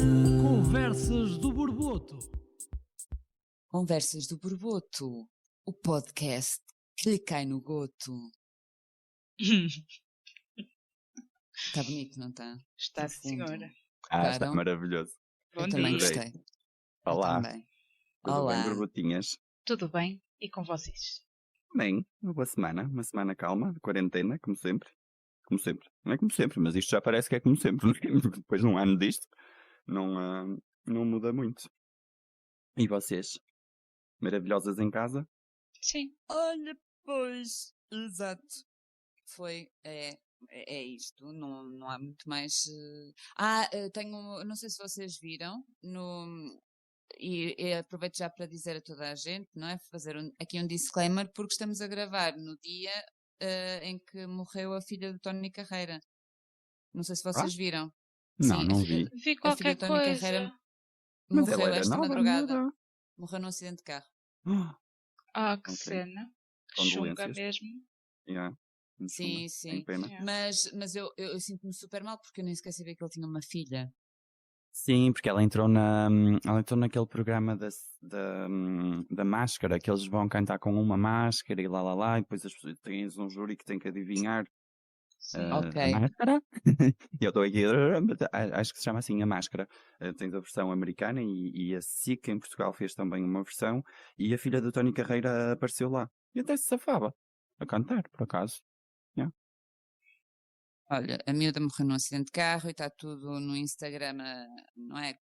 Conversas do Borboto. Conversas do Borboto, o podcast que lhe cai no goto. Está bonito, não está? Está, senhora. Está Gostaram? maravilhoso. Bom Eu também dia. gostei. Olá, Eu também. tudo Olá. bem, borbotinhas? Tudo bem? E com vocês? Bem, uma boa semana, uma semana calma, de quarentena, como sempre. Como sempre. Não é como sempre, mas isto já parece que é como sempre. Depois de um ano disto, não muda muito. E vocês? Maravilhosas em casa? Sim. Olha, pois, exato. Foi, é isto, não há muito mais. Tenho, não sei se vocês viram, e aproveito já para dizer a toda a gente, não é? Fazer aqui um disclaimer, porque estamos a gravar no dia em que morreu a filha do Tony Carreira. Não sei se vocês viram. Não, Sim, não a filha, vi. Vi a filha qualquer do Tony coisa. Carreira Mas ela morreu era esta nova, madrugada. miúda. Morreu num acidente de carro. Ah, que Ok. cena. Chunga Condolências. mesmo. Yeah. Muito Sim, chunga. Tem sim. pena. Yeah. Mas eu sinto-me super mal porque eu nem sequer sabia que ele tinha uma filha. Sim, porque ela entrou naquele programa da máscara, que eles vão cantar com uma máscara e lá, e depois as pessoas têm um júri que tem que adivinhar Sim. Ok. a máscara. E eu estou aqui, acho que se chama assim a máscara. Tens a versão americana e a SIC em Portugal fez também uma versão e a filha do Tony Carreira apareceu lá. E até se safava a cantar, por acaso. Olha, a miúda morreu num acidente de carro e está tudo no Instagram, não é?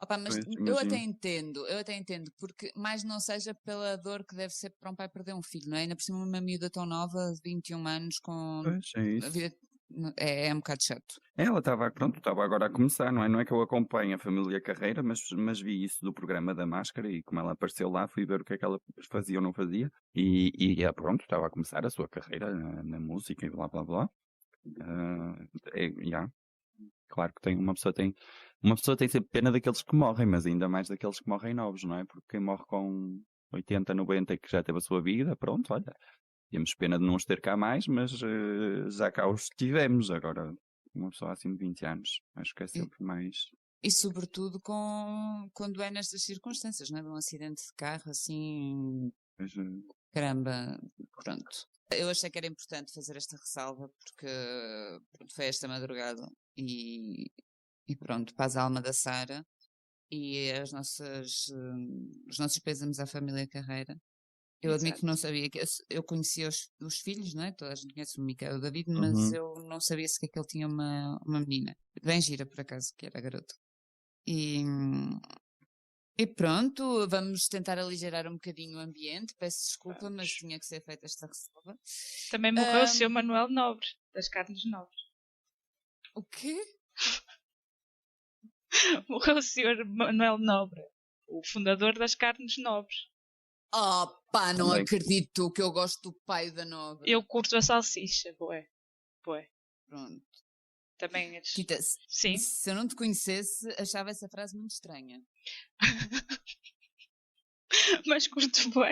Opa, mas Pois, eu até imagino. entendo, porque mais não seja pela dor que deve ser para um pai perder um filho, não é? Ainda por cima uma miúda tão nova, de 21 anos, com Pois, é a isso. vida... É um bocado chato. Ela estava agora a começar, não é? Não é que eu acompanho a família Carreira, mas vi isso do programa da máscara e como ela apareceu lá, fui ver o que é que ela fazia ou não fazia. Pronto, estava a começar a sua carreira na música e blá blá blá. Claro que uma pessoa tem sempre pena daqueles que morrem, mas ainda mais daqueles que morrem novos, não é? Porque quem morre com 80, 90 e que já teve a sua vida, pronto, olha. Temos pena de não os ter cá mais, mas já cá os tivemos. Agora, uma pessoa assim de 20 anos, acho que é sempre mais. E sobretudo quando é nestas circunstâncias, não é? De um acidente de carro, assim, mais, caramba, pronto. Eu achei que era importante fazer esta ressalva porque pronto, foi esta madrugada e pronto, paz à alma da Sara e os nossos pêsames à família Carreira. Eu admito que não sabia que eu conhecia os filhos, não é? Toda a gente conhece o Micael e o David, mas Uhum. eu não sabia sequer que ele tinha uma menina. Bem gira, por acaso, que era garoto. E pronto, vamos tentar aligerar um bocadinho o ambiente. Peço desculpa, mas tinha que ser feita esta ressalva. Também morreu o seu Manuel Nobre, das carnes nobres. O quê? Morreu o senhor Manuel Nobre, o fundador das carnes nobres. Oh pá, não Também. acredito que eu gosto do pai da Nobre. Eu curto a salsicha, bué. Pronto. Também é... Tita, Sim. se eu não te conhecesse, achava essa frase muito estranha. Mas curto bué.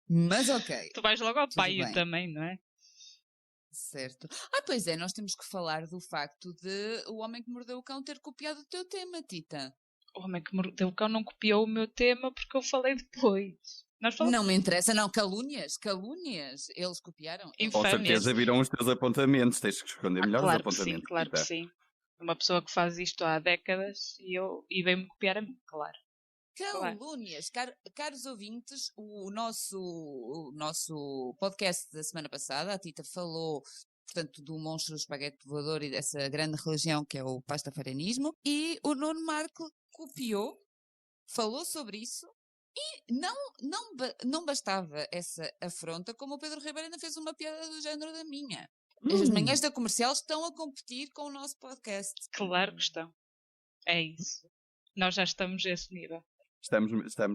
Mas ok. Tu vais logo ao Tudo paio bem. também, não é? Certo. Pois é, nós temos que falar do facto de O Homem que Mordeu o Cão ter copiado o teu tema, Tita. O Homem que Mordeu o Cão não copiou o meu tema porque eu falei depois. Nós falamos... Não me interessa, não. Calúnias. Eles copiaram. Infâmias. Com certeza viram os teus apontamentos. Tens que esconder melhor os Claro que sim, apontamentos. claro que Rita. sim. Uma pessoa que faz isto há décadas e veio-me copiar a mim, claro. Calúnias. Caros ouvintes, o nosso podcast da semana passada, a Tita falou, portanto, do monstro do espaguete voador e dessa grande religião que é o pastafarianismo, e o Nuno Marco copiou, falou sobre isso, e não bastava essa afronta, como o Pedro Ribeiro ainda fez uma piada do género da minha. As manhãs da comercial estão a competir com o nosso podcast. Claro que estão. É isso. Nós já estamos a esse nível. Estamos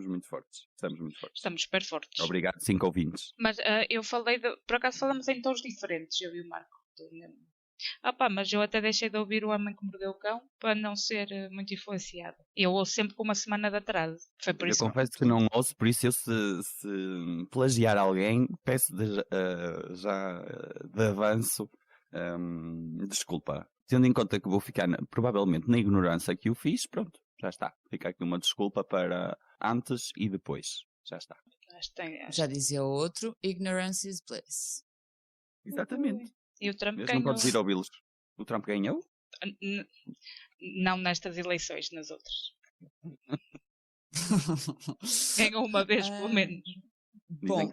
muito fortes. Estamos super fortes. Obrigado, 5 ouvintes. Mas eu falei, por acaso falamos em tons diferentes, eu e o Marco. Mas eu até deixei de ouvir O Homem que Mordeu o Cão para não ser muito influenciado. Eu ouço sempre com uma semana de atraso. Foi por Eu isso. confesso que não ouço, por isso eu se plagiar alguém, peço já de avanço desculpa. tendo em conta que vou ficar provavelmente na ignorância que o fiz, pronto, já está. Fica aqui uma desculpa para antes e depois. Já está. Já dizia o outro, ignorance is bliss. Exatamente. E o Trump Mas ganhou. não podes ir ouvi-los. O Trump ganhou? Não nestas eleições, nas outras. Ganhou uma vez, pelo menos. Bom,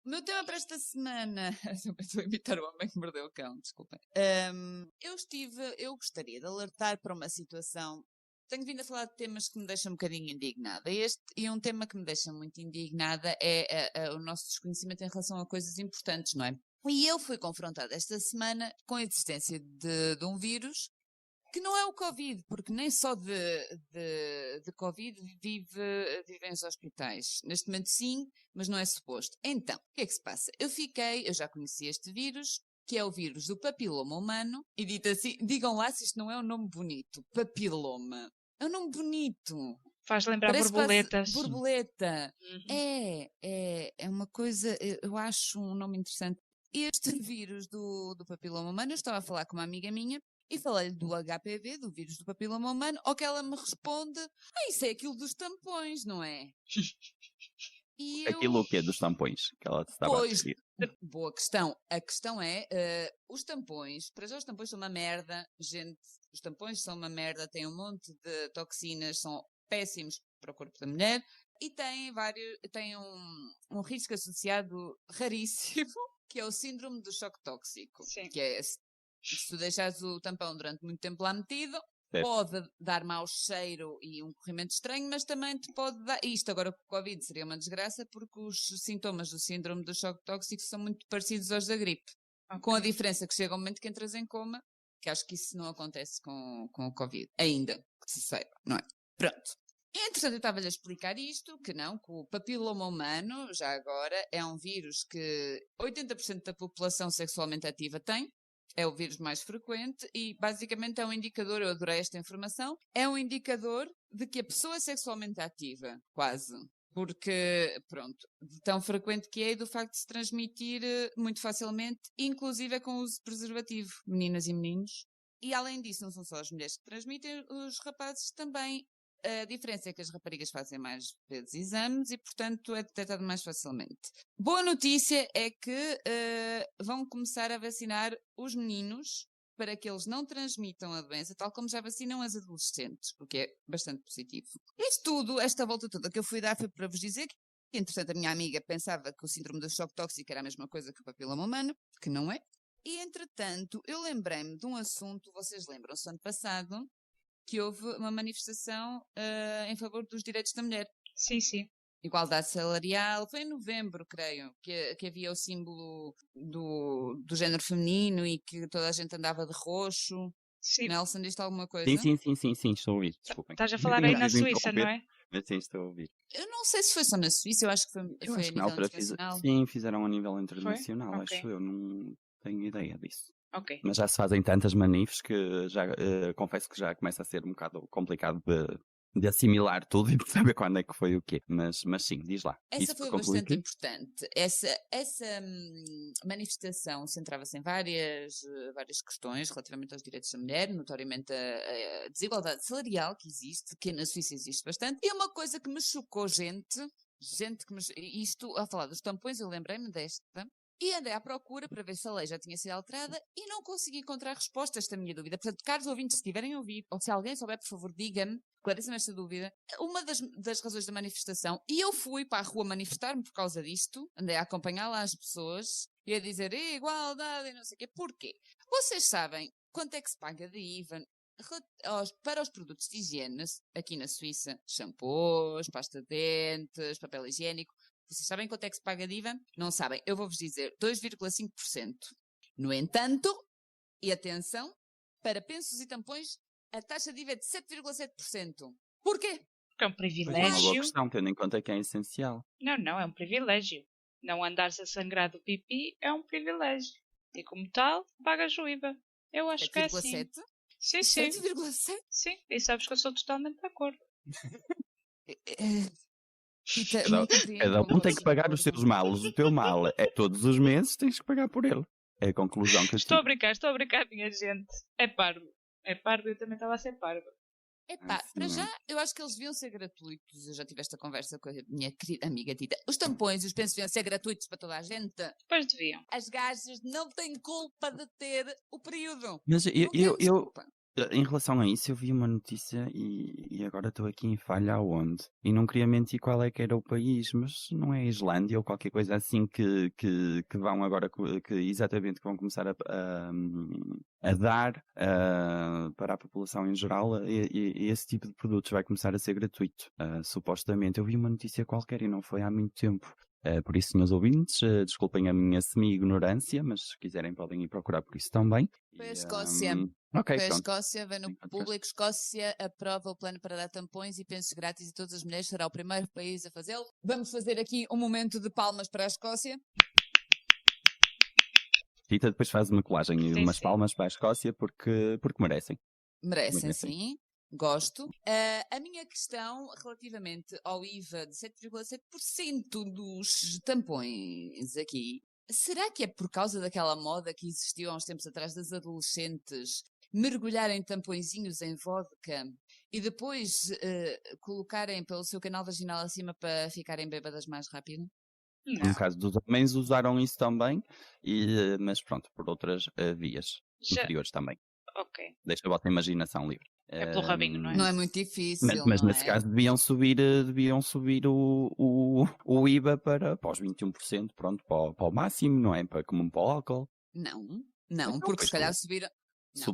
o meu tema para esta semana. Estou a imitar o homem que mordeu o cão, desculpem. Eu gostaria de alertar para uma situação. Tenho vindo a falar de temas que me deixam um bocadinho indignada. E um tema que me deixa muito indignada é o nosso desconhecimento em relação a coisas importantes, não é? E eu fui confrontada esta semana com a existência de um vírus que não é o Covid, porque nem só de Covid vivem os hospitais. Neste momento sim, mas não é suposto. Então, o que é que se passa? Eu já conheci este vírus, que é o vírus do papiloma humano, e dito assim, digam lá se isto não é um nome bonito. Papiloma. É um nome bonito. Faz lembrar borboletas. Borboleta. Uhum. É uma coisa, eu acho um nome interessante. Este vírus do papiloma humano, eu estava a falar com uma amiga minha, e falei-lhe do HPV, do vírus do papiloma humano, ao que ela me responde, isso é aquilo dos tampões, não é? E aquilo o quê? Dos tampões? Que ela estava a dizer. Boa questão. A questão é, os tampões, para já os tampões são uma merda, gente, os tampões são uma merda, têm um monte de toxinas, são péssimos para o corpo da mulher, e têm um risco associado raríssimo, que é o síndrome do choque tóxico. Sim. Que é, se tu deixares o tampão durante muito tempo lá metido, pode dar mau cheiro e um corrimento estranho, mas também te pode dar... Isto agora com o Covid seria uma desgraça, porque os sintomas do síndrome do choque tóxico são muito parecidos aos da gripe. Okay. Com a diferença que chega um momento que entras em coma, que acho que isso não acontece com o Covid. Ainda, que se saiba, não é? Pronto. E, entretanto, eu estava-lhe a explicar isto, que o papiloma humano, já agora, é um vírus que 80% da população sexualmente ativa tem. É o vírus mais frequente e, basicamente, é um indicador, eu adorei esta informação, é um indicador de que a pessoa é sexualmente ativa, quase. Porque, pronto, tão frequente que é e do facto de se transmitir muito facilmente, inclusive com o uso de preservativo, meninas e meninos. E, além disso, não são só as mulheres que transmitem, os rapazes também. A diferença é que as raparigas fazem mais vezes exames e, portanto, é detectado mais facilmente. Boa notícia é que vão começar a vacinar os meninos para que eles não transmitam a doença, tal como já vacinam as adolescentes, o que é bastante positivo. Isto tudo, esta volta toda que eu fui dar foi para vos dizer que, entretanto, a minha amiga pensava que o síndrome do choque tóxico era a mesma coisa que o papiloma humano, que não é. E, entretanto, eu lembrei-me de um assunto, vocês lembram-se, ano passado, que houve uma manifestação em favor dos direitos da mulher. Sim, sim. Igualdade salarial. Foi em novembro, creio, que havia o símbolo do género feminino e que toda a gente andava de roxo. Sim. Nelson, diz-te alguma coisa? Sim, estou a ouvir, desculpem. Estás a falar aí na Suíça, não é? Mas sim, estou a ouvir. Eu não sei se foi só na Suíça, eu acho que foi a nível internacional. Sim, fizeram a nível internacional, acho eu, não tenho ideia disso. Okay. Mas já se fazem tantas manifes que já confesso que já começa a ser um bocado complicado de assimilar tudo e de saber quando é que foi o quê. Mas sim, diz lá. Essa foi bastante importante. Essa manifestação centrava-se em várias questões relativamente aos direitos da mulher, notoriamente a desigualdade salarial que existe, que na Suíça existe bastante. E uma coisa que me chocou, isto, a falar dos tampões, eu lembrei-me desta. E andei à procura para ver se a lei já tinha sido alterada e não consegui encontrar resposta a esta minha dúvida. Portanto, caros ouvintes, se tiverem a ouvir, ou se alguém souber, por favor, diga-me, esclareça-me esta dúvida. Uma das razões da manifestação, e eu fui para a rua manifestar-me por causa disto, andei a acompanhar lá as pessoas e a dizer igualdade e não sei o quê. Porquê? Vocês sabem quanto é que se paga de IVA para os produtos de higiene aqui na Suíça? Shampoos, pasta de dentes, papel higiênico. Vocês sabem quanto é que se paga de IVA? Não sabem. Eu vou-vos dizer 2,5%. No entanto, e atenção, para pensos e tampões, a taxa de IVA é de 7,7%. Porquê? Porque é um privilégio. É uma boa questão, tendo em conta que é essencial. Não, é um privilégio. Não andares a sangrar do pipi é um privilégio. E como tal, pagas o IVA. Eu acho que é assim. 7,7%? Sim. 7,7%? Sim, e sabes que eu sou totalmente de acordo. Cada um tem que pagar os seus males. O teu mal é todos os meses, tens que pagar por ele. É a conclusão que eu Estou a tive. brincar, minha gente. É parvo. É parvo, eu também estava a ser parvo. Epá, para Sim. já, eu acho que eles deviam ser gratuitos. Eu já tive esta conversa com a minha querida amiga Tita. Os tampões e os pensos deviam ser gratuitos para toda a gente. Depois deviam. As gajas não têm culpa de ter o período. Mas Não temos culpa. em relação a isso, eu vi uma notícia e agora estou aqui em falha aonde. E não queria mentir qual é que era o país, mas não é a Islândia ou qualquer coisa assim que vão agora, que exatamente que vão começar a dar para a população em geral, e esse tipo de produtos vai começar a ser gratuito. Supostamente, eu vi uma notícia qualquer e não foi há muito tempo. Por isso, senhores ouvintes, desculpem a minha semi-ignorância, mas se quiserem podem ir procurar por isso também. Foi a Escócia. Ok, Foi a pronto. Escócia, vem no Sim, podcast. público. Escócia aprova o plano para dar tampões e pensos grátis e todas as mulheres, será o primeiro país a fazê-lo. Vamos fazer aqui um momento de palmas para a Escócia. Rita depois faz uma colagem e Sim, umas sim. palmas para a Escócia porque merecem. Merecem, Merecem. sim. Gosto. A minha questão relativamente ao IVA de 7,7% dos tampões aqui, será que é por causa daquela moda que existiu há uns tempos atrás das adolescentes mergulharem tampõezinhos em vodka e depois colocarem pelo seu canal vaginal acima para ficarem bêbadas mais rápido? Não. No caso dos homens usaram isso também, mas pronto, por outras vias Já... inferiores também. Ok. Deixa a vossa imaginação livre. É pelo rabinho, não é? Não é muito difícil, Mas não nesse é? caso deviam subir o IVA para os 21%, pronto, para o máximo, não é? Como para o álcool. Não, Então, porque pois se calhar subiram... Não,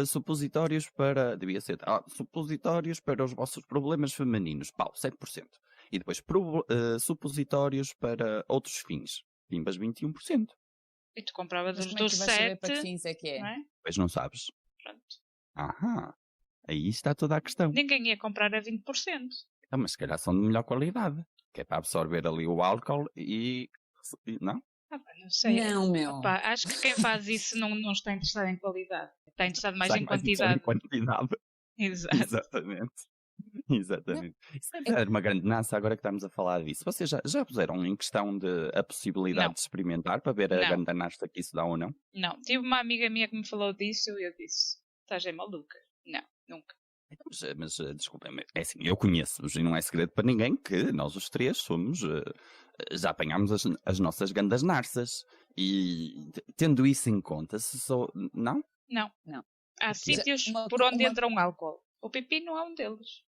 supositórios para, devia ser, supositórios para os vossos problemas femininos, pau, 7%. E depois supositórios para outros fins, pimbas 21%. E tu compravas Mas os como é que dos tu vais saber para que 7, fins é que é? não é? Pois não sabes. Pronto. Aham, aí está toda a questão. Ninguém ia comprar a 20%. Mas se calhar são de melhor qualidade, que é para absorver ali o álcool não? Não sei. Não, meu. Opa, acho que quem faz isso não está interessado em qualidade. Está interessado mais em Interessado quantidade. quantidade. Exato. Exatamente. Isso deve ser uma grande dança agora que estamos a falar disso. Vocês já puseram em questão a possibilidade Não. de experimentar para ver a Não. grande nasta que isso dá ou não? Não. Tive uma amiga minha que me falou disso e eu disse: estás aí maluca? Não, nunca. Mas desculpem, é assim, eu conheço-vos e não é segredo para ninguém que nós os três somos, já apanhámos as nossas grandes narças e tendo isso em conta, se só, não? Não. Não. Há sítios Uma- por onde uma- entra um álcool. O pipi não é um deles.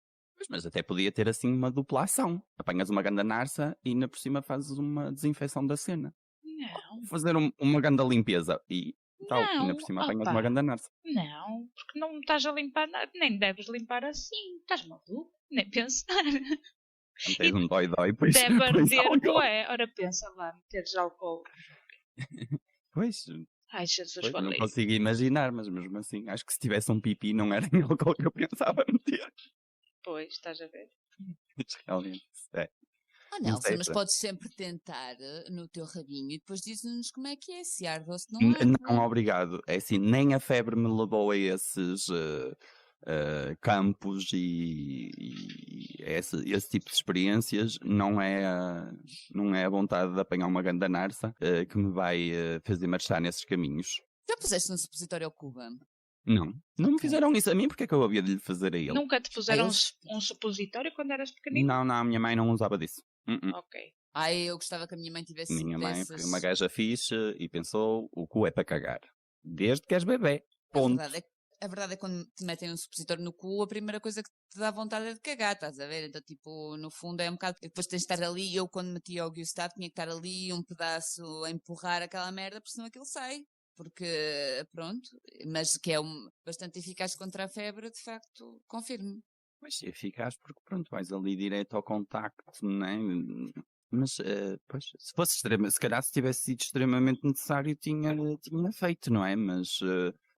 Mas até podia ter assim uma dupla ação. Apanhas uma ganda narça e ainda por cima fazes uma desinfecção da cena. Não. Fazer uma ganda limpeza e tal, Não, ainda por cima apanhas opa. uma ganda narça. Não, porque não estás a limpar nada. Nem deves limpar assim. Estás maluco? Nem pensar. Não tens um dói-dói, pois Deve arder, álcool. bué. Ora, pensa lá, meteres álcool. Pois, Ai, Jesus, pois não falei. consigo imaginar, mas mesmo assim, acho que se tivesse um pipi não era em álcool que eu pensava meter. Pois, estás a ver? Realmente, é. Ah, Não Nelson, sei, mas pá. podes sempre tentar no teu rabinho e depois dizes-nos como é que é, se arde ou se não arde. Não, obrigado. É assim, nem a febre me levou a esses campos e esse tipo de experiências. Não é a vontade de apanhar uma ganda narça que me vai fazer marchar nesses caminhos. Já puseste um supositório ao Cuba? Não me Ok. fizeram isso a mim, porque é que eu havia de lhe fazer a ele? Nunca te puseram eles- um supositório quando eras pequenino? Não, a minha mãe não usava disso. Ok. Ai, eu gostava que a minha mãe tivesse Minha mãe foi dessas... uma gaja fixe e pensou, o cu é para cagar. Desde que és bebê. Ponto. A verdade é que quando te metem um supositório no cu, a primeira coisa que te dá vontade é de cagar, estás a ver? Então, tipo, no fundo é um bocado... Depois tens de estar ali, eu quando metia ao Gustavo tinha que estar ali um pedaço a empurrar aquela merda, porque senão aquilo sai. Porque, pronto, mas que é bastante eficaz contra a febre, de facto, confirmo. Mas é eficaz porque, pronto, vais ali direto ao contacto, não é? Mas, pois, se fosse se calhar se tivesse sido extremamente necessário, tinha feito, não é? Mas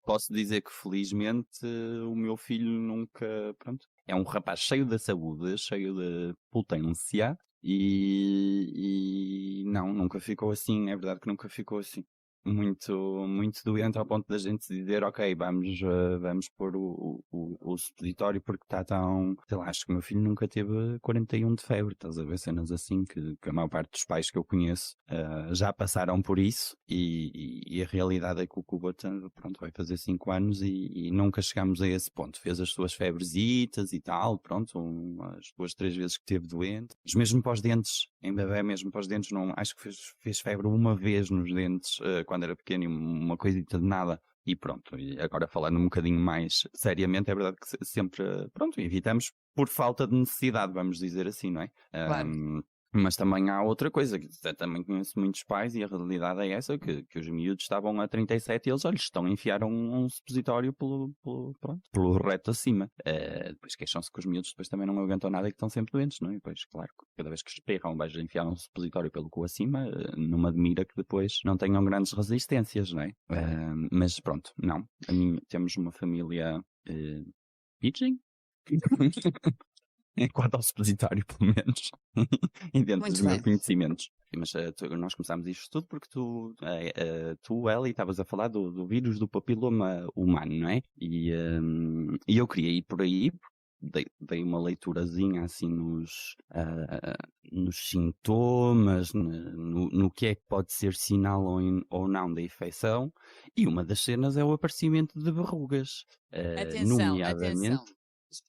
posso dizer que, felizmente, o meu filho nunca, pronto, é um rapaz cheio de saúde, cheio de potência e não, nunca ficou assim, é verdade que nunca ficou assim. muito doente ao ponto da gente dizer, ok, vamos pôr o supositório porque está tão, sei lá, acho que o meu filho nunca teve 41 de febre, estás a ver cenas assim que a maior parte dos pais que eu conheço já passaram por isso e a realidade é que o Cuba, pronto, vai fazer 5 anos e nunca chegámos a esse ponto. Fez as suas febresitas e tal, pronto, as 2, 3 vezes que teve doente. Mas mesmo para os dentes, em bebê mesmo para os dentes, não, acho que fez febre uma vez nos dentes quando era pequeno, uma coisita de nada. E pronto, e agora falando um bocadinho mais seriamente, é verdade que sempre, pronto, evitamos por falta de necessidade, vamos dizer assim, não é? Claro. Mas também há outra coisa, que também conheço muitos pais e a realidade é essa, que os miúdos estavam a 37 e eles, olha, estão a enfiar um supositório pelo reto acima. Depois queixam-se que os miúdos depois também não aguentam nada e que estão sempre doentes, não é? E depois, claro, cada vez que espirram vais enfiar um supositório pelo cu acima, não me admira que depois não tenham grandes resistências, não é? Mas pronto, não. Temos uma família virgem? Quanto ao supositório, pelo menos, e dentro Muito dos meus bem. conhecimentos. Mas nós começámos isto tudo porque tu Ellie, estavas a falar do vírus do papiloma humano, não é? E eu queria ir por aí, dei uma leiturazinha assim nos sintomas, no que é que pode ser sinal ou não da infecção, e uma das cenas é o aparecimento de verrugas, Atenção. nomeadamente...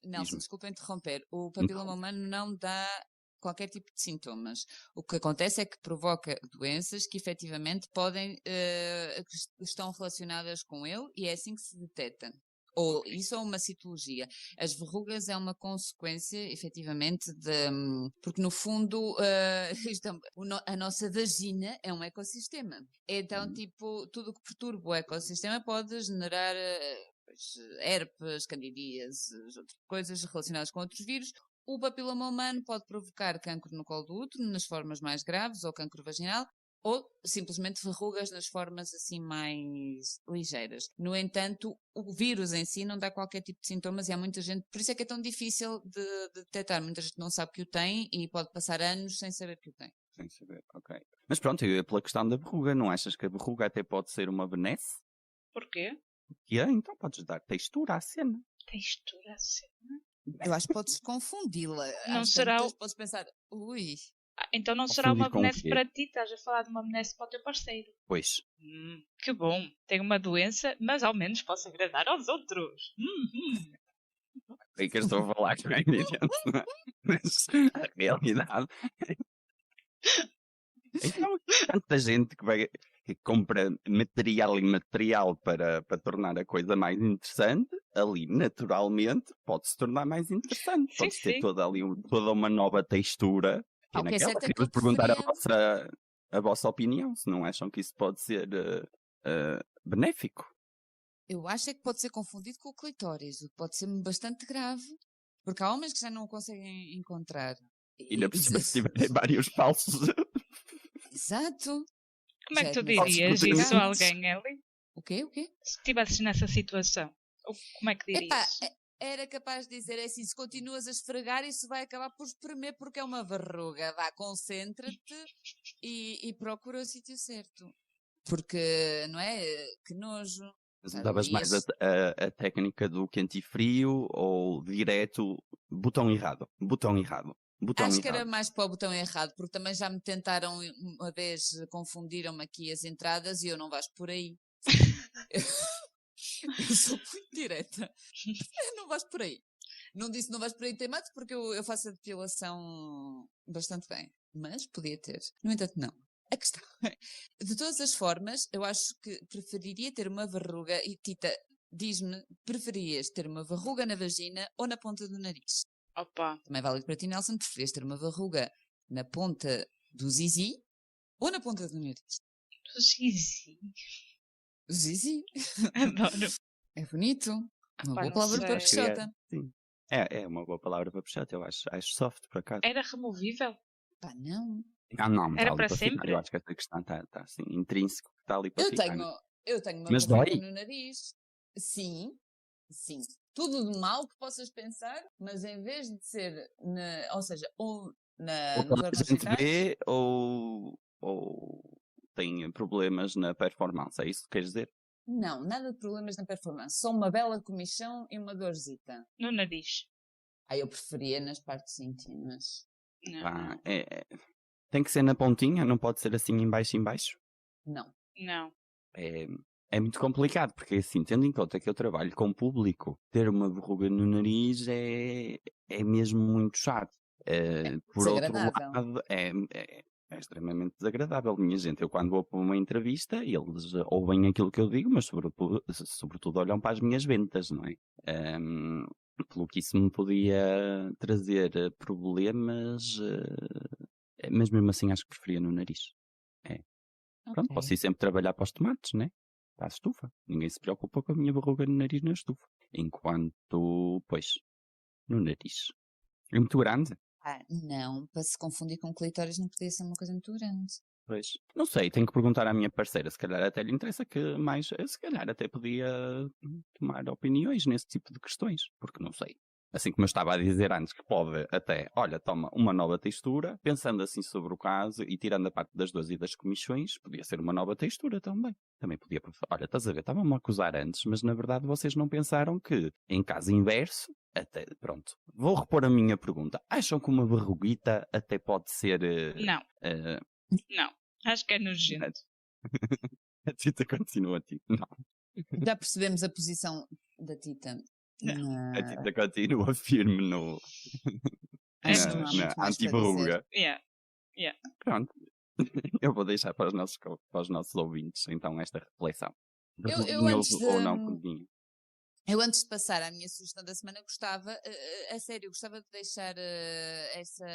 Nelson, desculpa interromper. O papiloma humano não dá qualquer tipo de sintomas. O que acontece é que provoca doenças que efetivamente que estão relacionadas com ele e é assim que se detecta. Ou isso é uma citologia. As verrugas é uma consequência, efetivamente, porque no fundo a nossa vagina é um ecossistema. Então, tipo, tudo o que perturba o ecossistema pode generar herpes, candidíases, outras coisas relacionadas com outros vírus. O papiloma humano pode provocar cancro no colo do útero, nas formas mais graves, ou cancro vaginal, ou simplesmente verrugas nas formas assim mais ligeiras. No entanto, o vírus em si não dá qualquer tipo de sintomas e há muita gente, por isso é que é tão difícil de detectar. Muita gente não sabe que o tem e pode passar anos sem saber que o tem. Sem saber, ok. Mas pronto, pela questão da verruga, não achas que a verruga até pode ser uma benesse? Porquê? Então podes dar textura à cena. Textura à cena? Eu acho que podes confundi-la. Não Às será tantas podes pensar, ui... então não será uma Confundir com o benesse quê? para ti, estás a falar de uma benesse para o teu parceiro. Pois. Que bom, tenho uma doença, mas ao menos posso agradar aos outros. É que eu estou a falar que é evidente, não é? Mas a realidade... Então, tanta gente que compra material e material para tornar a coisa mais interessante, ali naturalmente pode-se tornar mais interessante. Sim, Pode ter sim. toda uma nova textura. O que é naquela. certo é que Queria eu perguntar preferia... a vossa opinião, se não acham que isso pode ser benéfico. Eu acho é que pode ser confundido com o clitóris, o que pode ser bastante grave, porque há homens que já não o conseguem encontrar. E ainda por cima, se tiverem vários falsos. Exato. Como é Já que tu é demasiado dirias isso a complicado. alguém, Ellie? O quê? O quê? Se estivesses nessa situação, como é que Epá, dirias? era capaz de dizer assim, se continuas a esfregar, isso vai acabar por espremer porque é uma verruga. Vá, concentra-te e procura o sítio certo. Porque, não é? Que nojo. Mas usavas mais a técnica do quente e frio ou direto botão errado? Botão errado. Acho que era mais para o botão errado, porque também já me tentaram uma vez, confundiram-me aqui as entradas e eu não vais por aí. Eu sou muito direta. Não vais por aí. Não disse não vais por aí teimado porque eu faço a depilação bastante bem. Mas podia ter. No entanto, não. A questão é, de todas as formas, eu acho que preferiria ter uma verruga, e Tita, diz-me, preferias ter uma verruga na vagina ou na ponta do nariz? Opa, Também é válido para ti, Nelson, preferias ter uma verruga na ponta do zizi ou na ponta do nariz? do zizi. Zizi. Adoro. É bonito. Uma Pá, boa não palavra para sei. peixota. Sim. É uma boa palavra para peixota, eu acho soft, por acaso. Era removível? Pá, não. Não, Era está ali para para sempre? ficar. Eu acho que esta questão está assim, intrínseco, que está ali para ficar. Eu tenho uma Mas verruga dói? no nariz. Sim. Tudo de mal que possas pensar, mas em vez de ser, ou seja, ou nos Ou órgãos a gente vitais, vê, ou tem problemas na performance, é isso que queres dizer? Não, nada de problemas na performance. Só uma bela comichão e uma dorzita. No nariz. Eu preferia nas partes íntimas. Não. Tem que ser na pontinha, não pode ser assim em baixo? Não. Não. É muito complicado, porque assim, tendo em conta que eu trabalho com público, ter uma verruga no nariz é mesmo muito chato. Por outro desagradável. lado, é extremamente desagradável, minha gente. Eu quando vou para uma entrevista, eles ouvem aquilo que eu digo, mas sobretudo olham para as minhas ventas, não é? Pelo que isso me podia trazer problemas, mas mesmo assim acho que preferia no nariz. Pronto, Ok. posso ir sempre trabalhar para os tomates, né? Para a estufa. Ninguém se preocupa com a minha verruga no nariz na estufa. Enquanto, pois, no nariz. É muito grande. Não, para se confundir com clitóris não podia ser uma coisa muito grande. Pois. Não sei, tenho que perguntar à minha parceira. Se calhar até lhe interessa que mais. Se calhar até podia tomar opiniões nesse tipo de questões. Porque não sei. Assim como eu estava a dizer antes, que pode até, olha, toma uma nova textura, pensando assim sobre o caso e tirando a parte das dores e das comichões, podia ser uma nova textura também. Também podia, olha, estás a ver, estavam-me a acusar antes, mas na verdade vocês não pensaram que, em caso inverso, até, pronto, vou repor a minha pergunta. Acham que uma verruguita até pode ser... Não. Não. Acho que é nojento. A Tita continua tipo, não. Já percebemos a posição da Tita. Não. A Tita continua firme no... Acho que não há na muito mais para anti-verruga. Yeah. Pronto. Eu vou deixar para os nossos ouvintes, então, esta reflexão. Eu antes de... ou não verruguinha. Eu antes de passar à minha sugestão da semana gostava, a sério, gostava de deixar essa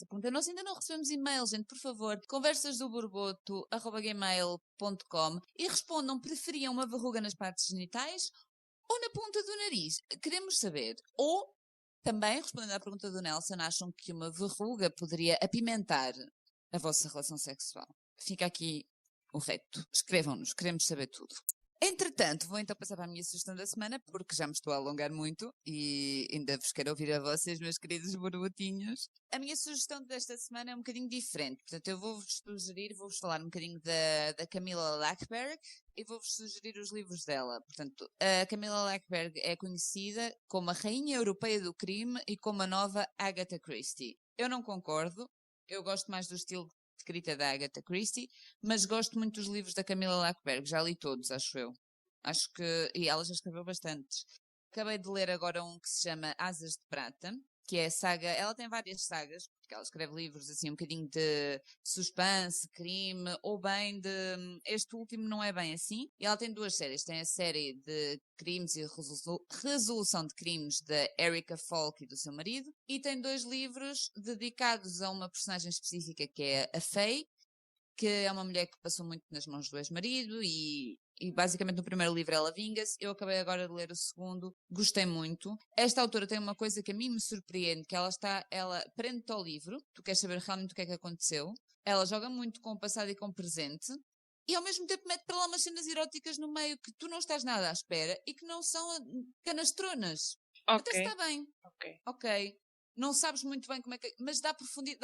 pergunta. Nós ainda não recebemos e-mail, gente, por favor, conversasdoborboto@gmail.com e respondam, preferiam uma verruga nas partes genitais ou na ponta do nariz? Queremos saber. Ou, também, respondendo à pergunta do Nelson, acham que uma verruga poderia apimentar a vossa relação sexual? Fica aqui o reto. Escrevam-nos, queremos saber tudo. Entretanto, vou então passar para a minha sugestão da semana, porque já me estou a alongar muito e ainda vos quero ouvir a vocês, meus queridos borbotinhos. A minha sugestão desta semana é um bocadinho diferente. Portanto, eu vou-vos falar um bocadinho da Camilla Lackberg e vou-vos sugerir os livros dela. Portanto, a Camilla Lackberg é conhecida como a Rainha Europeia do Crime e como a nova Agatha Christie. Eu não concordo. Eu gosto mais do estilo escrita da Agatha Christie, mas gosto muito dos livros da Camilla Lackberg, já li todos, acho eu. Acho que... e ela já escreveu bastantes. Acabei de ler agora um que se chama Asas de Prata, que é a saga... Ela tem várias sagas, porque ela escreve livros assim um bocadinho de suspense, crime, ou bem de... Este último não é bem assim. E ela tem duas séries. Tem a série de crimes e resolução de crimes da Erica Falk e do seu marido. E tem 2 livros dedicados a uma personagem específica que é a Faye, que é uma mulher que passou muito nas mãos do ex-marido e basicamente no primeiro livro ela vinga-se. Eu acabei agora de ler o segundo, gostei muito. Esta autora tem uma coisa que a mim me surpreende, que ela prende-te ao livro, tu queres saber realmente o que é que aconteceu, ela joga muito com o passado e com o presente, e ao mesmo tempo mete para lá umas cenas eróticas no meio que tu não estás nada à espera e que não são canastronas. Até está bem. Ok. Não sabes muito bem como é que... Mas dá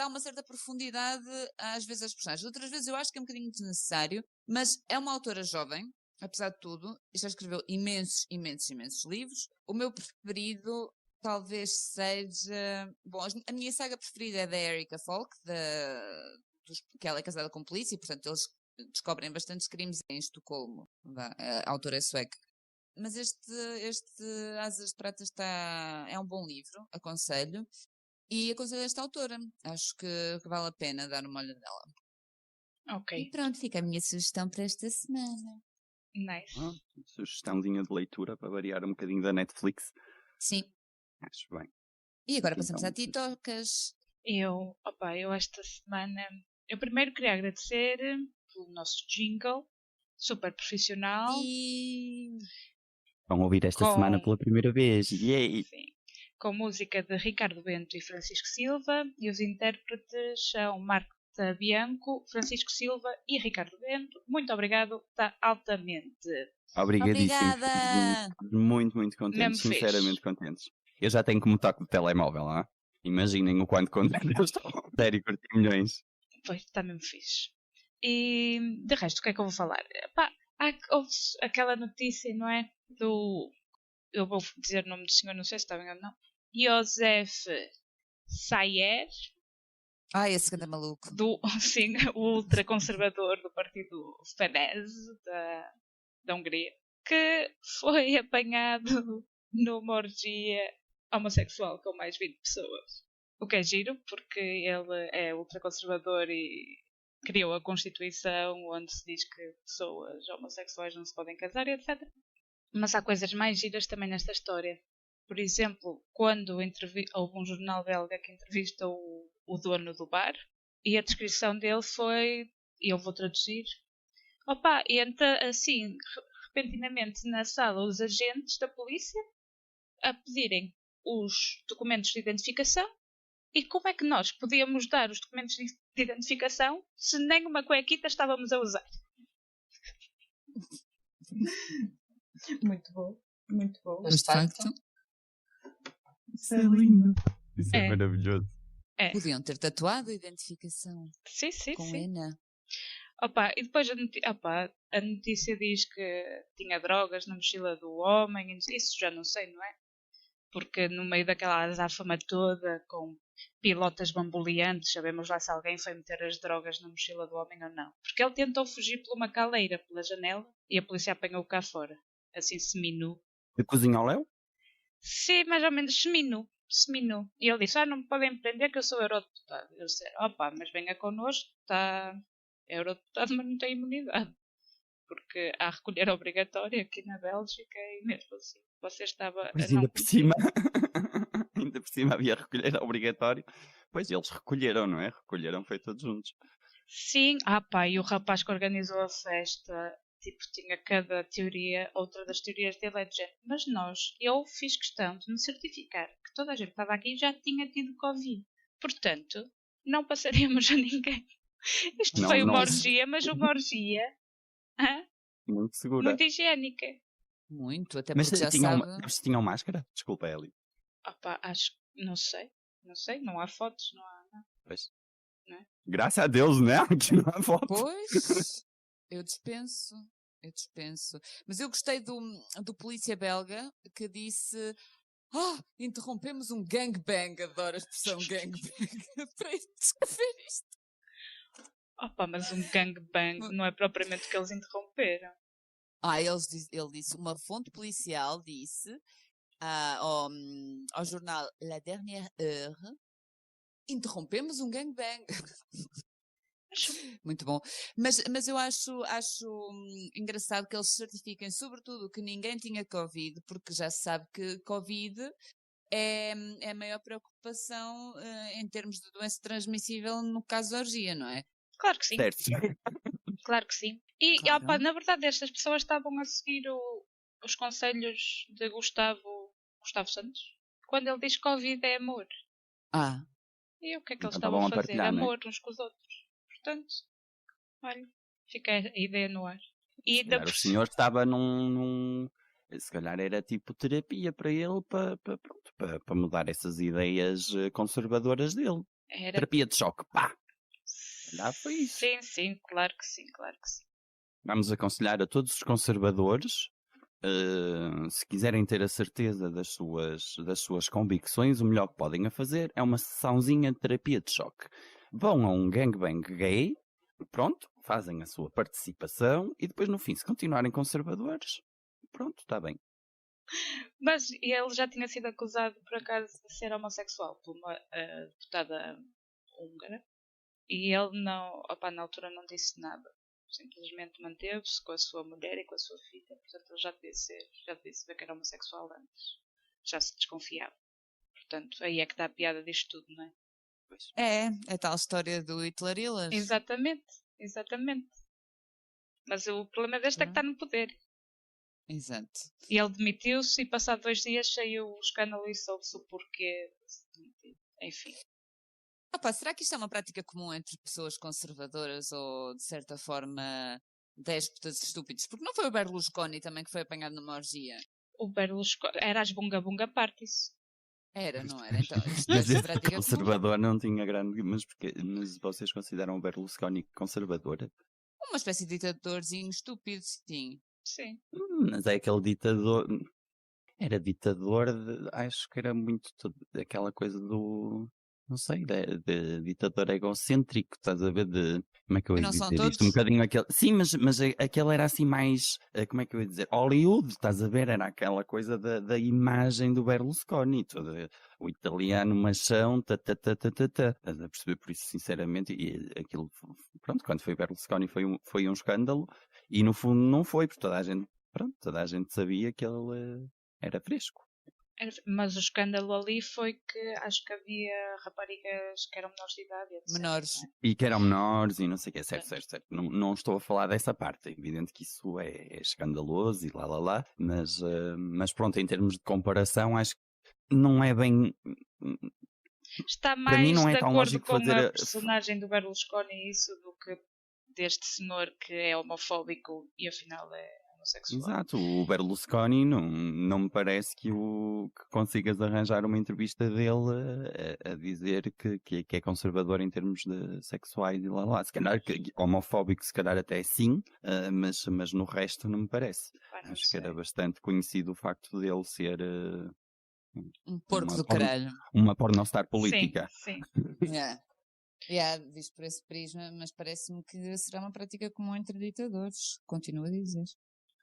uma certa profundidade às vezes às personagens. Outras vezes eu acho que é um bocadinho desnecessário, mas é uma autora jovem, apesar de tudo, e já escreveu imensos livros. O meu preferido talvez seja... Bom, a minha saga preferida é da Erica Falk, que ela é casada com polícia, e portanto eles descobrem bastantes crimes em Estocolmo. A autora é sueca. Mas este Asas de Prata é um bom livro, aconselho. E aconselho esta autora. Acho que vale a pena dar uma olhada nela. Ok. E pronto, fica a minha sugestão para esta semana. Nice. Sugestãozinha de leitura para variar um bocadinho da Netflix. Sim. Acho bem. E agora passamos a titocas. Eu esta semana... Eu primeiro queria agradecer pelo nosso jingle, super profissional. E... Vão ouvir esta semana pela primeira vez. Yay! Sim. Com música de Ricardo Bento e Francisco Silva. E os intérpretes são Marco Bianco, Francisco Silva e Ricardo Bento. Muito obrigado, está altamente. Obrigadíssimo. Obrigada! Muito, muito contentes, sinceramente contentes. Eu já tenho como toque de telemóvel, não é? Imaginem o quanto contente eu estou. Sério, curti milhões. Pois, está mesmo fixe. E de resto, o que é que eu vou falar? Pá, houve aquela notícia, não é? Eu vou dizer o nome do senhor, não sei se está bem ou não. Josef Sayer, Esse que anda maluco. sim, o ultraconservador do partido Fidesz da Hungria, que foi apanhado numa orgia homossexual com mais 20 pessoas. O que é giro, porque ele é ultraconservador e criou a Constituição onde se diz que pessoas homossexuais não se podem casar, etc. Mas há coisas mais giras também nesta história. Por exemplo, quando houve um jornal belga que entrevista o dono do bar, e a descrição dele foi, e eu vou traduzir, e entra assim, repentinamente na sala, os agentes da polícia a pedirem os documentos de identificação. E como é que nós podíamos dar os documentos de identificação se nem uma cuequita estávamos a usar? Muito bom, muito bom. Mas de facto, Isso é lindo. Isso é maravilhoso. podiam ter tatuado a identificação Sim, sim, com sim. ENA. E depois a notícia diz que tinha drogas na mochila do homem. Isso já não sei, não é? Porque no meio daquela azáfama toda, com pilotas bamboleantes, sabemos lá se alguém foi meter as drogas na mochila do homem ou não. Porque ele tentou fugir por uma caleira, pela janela, e a polícia apanhou-o cá fora. Assim, seminu. De cozinha ao Léo? Sim, mais ou menos seminu. E ele disse, não me podem prender que eu sou eurodeputado. Eu disse, mas venha connosco, está eurodeputado, mas não tem imunidade. Porque há recolher obrigatório aqui na Bélgica e mesmo assim, você estava Mas a não ainda por cima, ainda por cima havia recolher obrigatório. Pois eles recolheram, não é? Recolheram, foi todos juntos. Sim, e o rapaz que organizou a festa, tinha cada teoria, outra das teorias dele é de género, mas eu fiz questão de me certificar que toda a gente que estava aqui já tinha tido Covid. Portanto, não passaríamos a ninguém. Isto foi uma orgia, mas uma orgia muito segura. muito higiênica. Muito, até Mas porque já sabe... Mas tinham máscara? Desculpa, Eli. Acho que não sei, não há fotos, não há nada. Pois. Não é? Graças a Deus, né? Que não há foto. Pois, eu dispenso. Mas eu gostei do polícia belga que disse: interrompemos um gangbang. Adoro a expressão gangbang para descrever isto. Mas um gangbang não é propriamente o que eles interromperam. Ele disse, uma fonte policial disse ao jornal La Dernière Heure: interrompemos um gangbang. Muito bom. Mas eu acho engraçado que eles certifiquem, sobretudo, que ninguém tinha Covid, porque já se sabe que Covid é a maior preocupação em termos de doença transmissível no caso da orgia, não é? Claro que sim. Certo. Claro que sim. E, Claro. na verdade, estas pessoas estavam a seguir os conselhos de Gustavo Santos, quando ele diz que Covid é amor. E o que é que eles estavam a fazer? Amor uns com os outros. Portanto, olha, fica a ideia no ar. E o senhor estava num... Se calhar era tipo terapia para ele, para mudar essas ideias conservadoras dele. Terapia de choque, pá! Já foi isso. Sim, claro que sim. Vamos aconselhar a todos os conservadores, se quiserem ter a certeza das suas convicções, o melhor que podem fazer é uma sessãozinha de terapia de choque. Vão a um gangbang gay, pronto, fazem a sua participação e depois no fim, se continuarem conservadores, pronto, está bem. Mas ele já tinha sido acusado por acaso de ser homossexual por uma deputada húngara e ele não, na altura não disse nada. Simplesmente manteve-se com a sua mulher e com a sua filha. Portanto, ele já devia saber que era homossexual antes. Já se desconfiava. Portanto, aí é que dá a piada disto tudo, não é? É a tal história do Hitler Illers. Exatamente. Mas o problema deste é que está no poder. Exato. E ele demitiu-se e passado 2 dias saiu o escândalo e soube-se o porquê de se demitir. Enfim. Será que isto é uma prática comum entre pessoas conservadoras ou, de certa forma, déspotas estúpidos? Porque não foi o Berlusconi também que foi apanhado numa orgia? O Berlusconi... Era as Bunga Bunga Parties. Era, não era? Então, mas esse conservador não tinha grande... Mas vocês consideram o Berlusconi conservador? Uma espécie de ditadorzinho estúpido, sim. Sim. Mas é aquele ditador. Era ditador, acho que era muito aquela coisa do. Não sei, de ditador egocêntrico, estás a ver? Como é que eu E ia não são dizer isto? Um todos? bocadinho aquele. Sim, mas aquele era assim mais. Como é que eu ia dizer? Hollywood, estás a ver? Era aquela coisa da imagem do Berlusconi, o italiano machão, Estás a perceber? Por isso, sinceramente, e aquilo. Pronto, quando foi Berlusconi foi um escândalo, e no fundo não foi, porque toda a gente sabia que ele era fresco. Mas o escândalo ali foi que acho que havia raparigas que eram menores de idade, etc. Menores. E que eram menores e não sei o que, certo. Não estou a falar dessa parte, é evidente que isso é escandaloso e lá, mas pronto, em termos de comparação, acho que não é bem. Está Para mim mais não é de tão acordo lógico com fazer a personagem do Berlusconi isso do que deste senhor que é homofóbico e afinal é homossexual. Exato, o Berlusconi não me parece que consigas arranjar uma entrevista dele a dizer que é conservador em termos de sexuais e lá. Se calhar homofóbico, se calhar até sim, mas no resto não me parece. Acho que era bastante conhecido o facto dele ser um porco do caralho. Uma pornostar política. Sim. Visto por esse prisma, mas parece-me que será uma prática comum entre ditadores. Continuo a dizer.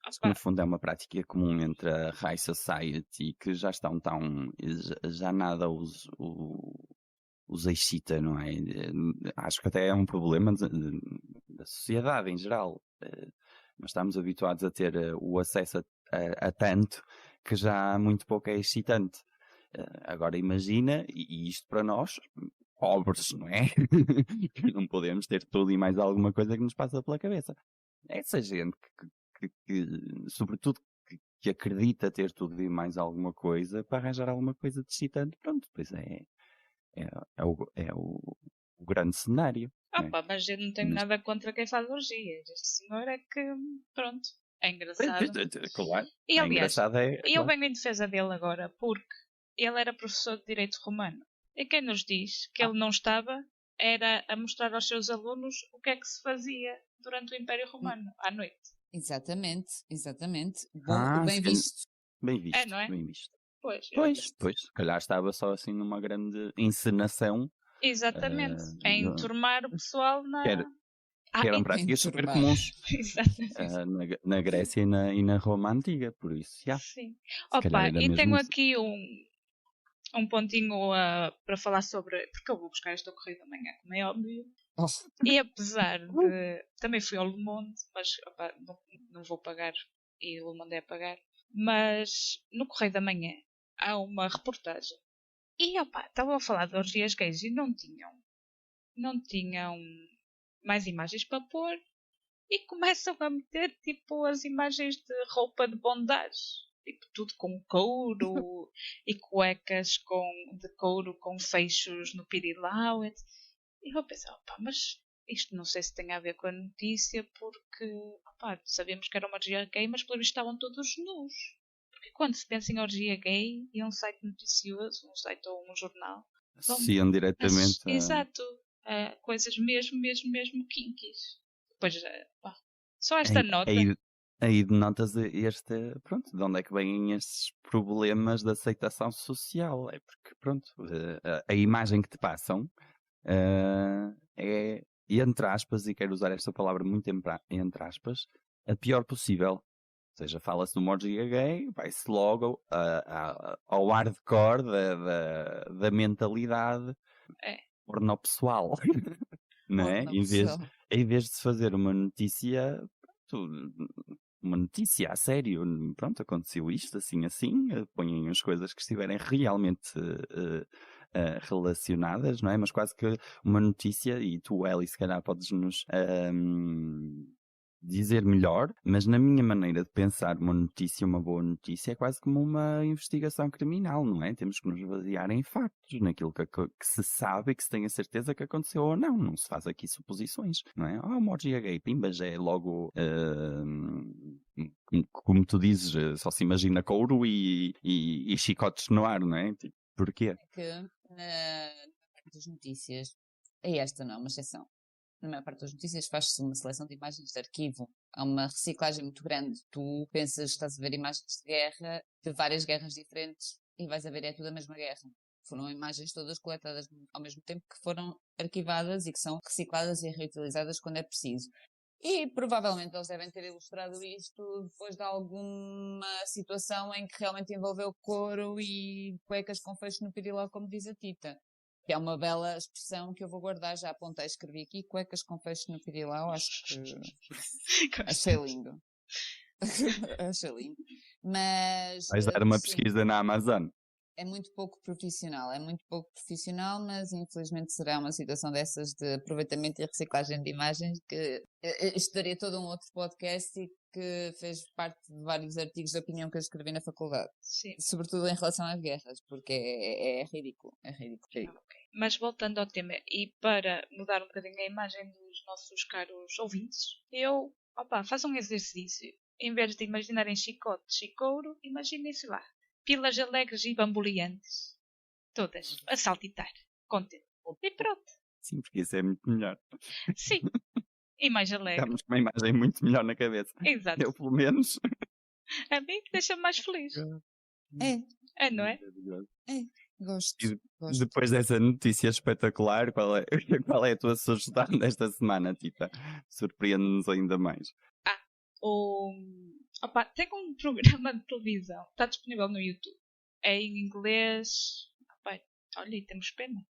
Acho que no fundo é uma prática comum entre a High Society, que já estão já nada os excita, não é? Acho que até é um problema da sociedade em geral. Nós estamos habituados a ter o acesso a tanto que já muito pouco é excitante. Agora imagina, e isto para nós, pobres, não é? Não podemos ter tudo e mais alguma coisa que nos passa pela cabeça. Essa gente que sobretudo, que acredita ter tudo e mais alguma coisa, para arranjar alguma coisa de excitante, pronto, pois é o grande cenário. Mas eu não tenho nada contra quem faz orgias. Este senhor é que, pronto, é engraçado. Claro. E aliás, eu claro. Venho em defesa dele agora, porque ele era professor de Direito Romano. E quem nos diz que ele não estava era a mostrar aos seus alunos o que é que se fazia durante o Império Romano, à noite. Exatamente. Bem sim. visto. Bem visto, não é? Bem visto. Pois, se calhar estava só assim numa grande encenação. Exatamente. A enturmar o pessoal na... Que eram práticas super comuns na Grécia e na Roma Antiga, por isso, já. Sim. E tenho aqui um pontinho para falar sobre... Porque eu vou buscar esta corrida da manhã, como é óbvio. E apesar de... Também fui ao Le Monde, mas não vou pagar, e o Le Monde é a pagar. Mas no Correio da Manhã há uma reportagem. E estavam a falar de orgias gays e não tinham mais imagens para pôr. E começam a meter tipo as imagens de roupa de bondage. Tipo, tudo com couro e cuecas de couro com fechos no pirilau. E eu pensava, mas isto não sei se tem a ver com a notícia, porque sabíamos que era uma orgia gay, mas pelo visto estavam todos nus. Porque quando se pensa em orgia gay e um site noticioso, um site ou um jornal, associam diretamente exato, coisas mesmo kinkies. Depois, só esta nota. Aí denotas pronto, de onde é que vêm estes problemas de aceitação social? É porque, pronto, a imagem que te passam é, entre aspas, e quero usar esta palavra muito entre aspas, a pior possível. Ou seja, fala-se de uma orgia gay, vai-se logo ao hardcore da mentalidade pornopessoal. Não é? Em vez de se fazer uma notícia a sério, pronto, aconteceu isto, assim, põem as coisas que estiverem realmente relacionadas, não é? Mas quase que uma notícia, e tu, Eli, se calhar podes-nos dizer melhor, mas na minha maneira de pensar, uma boa notícia é quase como uma investigação criminal, não é? Temos que nos basear em factos, naquilo que se sabe e que se tem a certeza que aconteceu ou não. Não se faz aqui suposições, não é? Uma orgia gay, pimba, já é logo, como tu dizes, só se imagina couro e chicotes no ar, não é? Tipo, porquê? Que, das notícias, é esta não, uma exceção. na maior parte das notícias, faz-se uma seleção de imagens de arquivo. Há uma reciclagem muito grande. Tu pensas que estás a ver imagens de guerra, de várias guerras diferentes, e vais a ver é tudo a mesma guerra. Foram imagens todas coletadas ao mesmo tempo que foram arquivadas e que são recicladas e reutilizadas quando é preciso. E provavelmente eles devem ter ilustrado isto depois de alguma situação em que realmente envolveu couro e cuecas com fecho no pirilau, como diz a Tita. Que é uma bela expressão que eu vou guardar, já apontei, escrevi aqui, cuecas com fecho no pirilau, acho que achei lindo. Achei lindo. Mas, Vais dar uma sim, pesquisa na Amazon. é muito pouco profissional, mas infelizmente será uma situação dessas de aproveitamento e reciclagem de imagens que isto daria todo um outro podcast e que fez parte de vários artigos de opinião que eu escrevi na faculdade. Sim. Sobretudo em relação às guerras, porque é ridículo, é ridículo. Ok. Mas voltando ao tema, e para mudar um bocadinho a imagem dos nossos caros ouvintes, faço um exercício. Em vez de imaginarem chicotes e couro, imaginem, sei lá, pilas alegres e bamboleantes. Todas a saltitar. Contente. E pronto. Sim, porque isso é muito melhor. Sim. E mais alegre. Ficamos com uma imagem muito melhor na cabeça. Exato. Eu, pelo menos. A mim deixa-me mais feliz. É, Não é? gosto. Depois dessa notícia espetacular, qual é a tua sugestão desta semana, Tita? Surpreende-nos ainda mais. Tem um programa de televisão. Está disponível no YouTube. É em inglês. Olha, aí temos pena.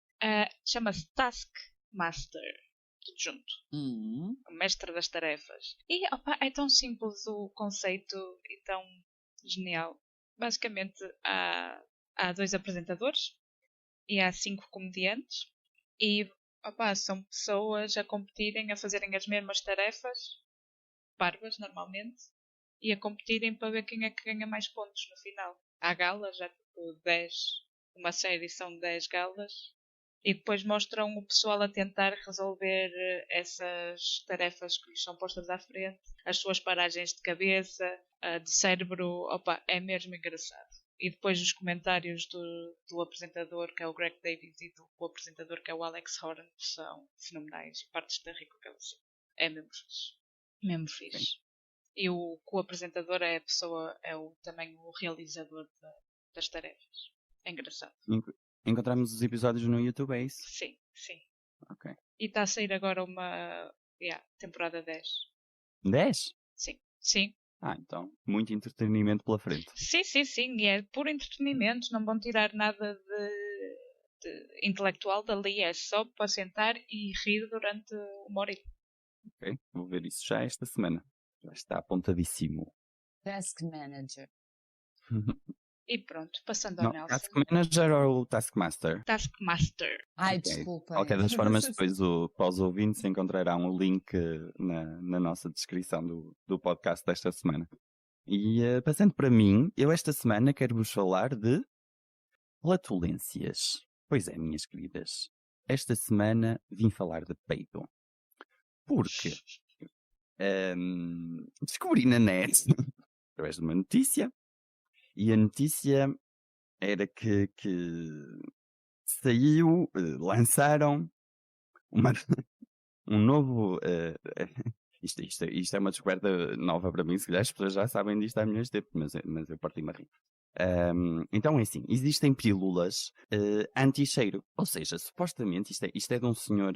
Chama-se Taskmaster. Tudo junto. O mestre das tarefas. E é tão simples o conceito e tão genial. Basicamente há 2 apresentadores e há 5 comediantes. E são pessoas a competirem, a fazerem as mesmas tarefas, barbas normalmente, e a competirem para ver quem é que ganha mais pontos no final. Há galas, já tipo 10, uma série são 10 galas, e depois mostram o pessoal a tentar resolver essas tarefas que lhes são postas à frente, as suas paragens de cabeça, de cérebro, é mesmo engraçado. E depois os comentários do apresentador, que é o Greg Davies, e do apresentador, que é o Alex Horan, são fenomenais. Partes de rir com aquela cena. É mesmo fixe. Mesmo fixe. Sim. E o co-apresentador é também o realizador das tarefas. É engraçado. Encontramos os episódios no YouTube, é isso? Sim, sim. Ok. E está a sair agora uma temporada 10. 10? Sim. Então, muito entretenimento pela frente. Sim. É puro entretenimento. Não vão tirar nada de intelectual dali. É só para sentar e rir durante 1 hora. Ok, vou ver isso já esta semana. Já está apontadíssimo. Task Manager. E pronto, passando ao Nelson. Task Manager ou Taskmaster? Taskmaster. Ai, Okay. desculpa. Qualquer das formas, depois para os ouvintes encontrarão o link na nossa descrição do podcast desta semana. E passando para mim, eu esta semana quero-vos falar de flatulências. Pois é, minhas queridas. Esta semana vim falar de peido. Porque descobri na net, através de uma notícia, e a notícia era que lançaram um novo... Isto é uma descoberta nova para mim, se calhar as pessoas já sabem disto há milhões de tempo, mas eu parti-me a rir. Então é assim, existem pílulas anti-cheiro, ou seja, supostamente isto é de um senhor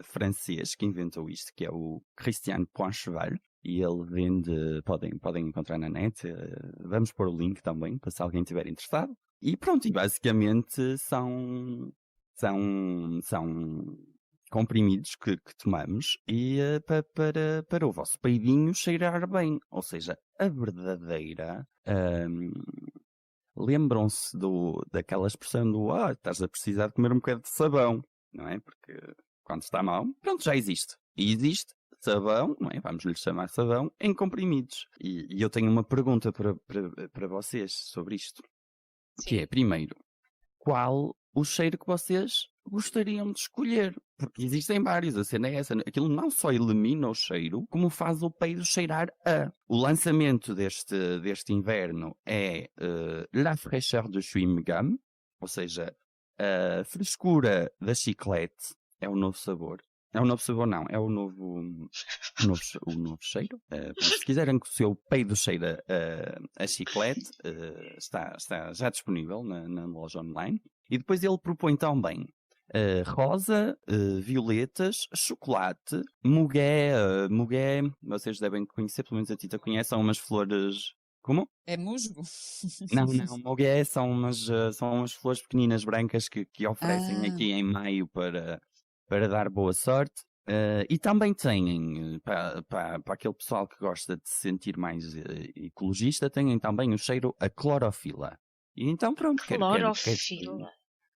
francês que inventou isto, que é o Christian Poincheval, e ele vende, podem encontrar na net, vamos pôr o link também, para se alguém estiver interessado, e pronto, e basicamente são comprimidos que tomamos e para o vosso peidinho cheirar bem, ou seja, a verdadeira... lembram-se daquela expressão estás a precisar de comer um bocado de sabão, não é? Porque quando está mal, pronto, já existe. E existe sabão, não é? Vamos lhe chamar sabão, em comprimidos. E eu tenho uma pergunta para vocês sobre isto. Sim. Que é, primeiro, qual o cheiro que vocês gostariam de escolher? Porque existem vários, a cena é essa. Aquilo não só elimina o cheiro, como faz o peido cheirar a. O lançamento deste inverno é La Fraîcheur de Chewing Gum, ou seja, a frescura da chiclete é o novo sabor. É o novo sabor, não. É o novo cheiro. Se quiserem que o seu peido cheire a chiclete, está já disponível na loja online. E depois ele propõe também rosa, violetas, chocolate, mugué. Mugué, vocês devem conhecer, pelo menos a Tita conhece, são umas flores... Como? É musgo? Não, mugué são umas flores pequeninas brancas que oferecem aqui em maio para dar boa sorte. E também têm, para aquele pessoal que gosta de se sentir mais ecologista, têm também o cheiro a clorofila. E então pronto, Clorofila.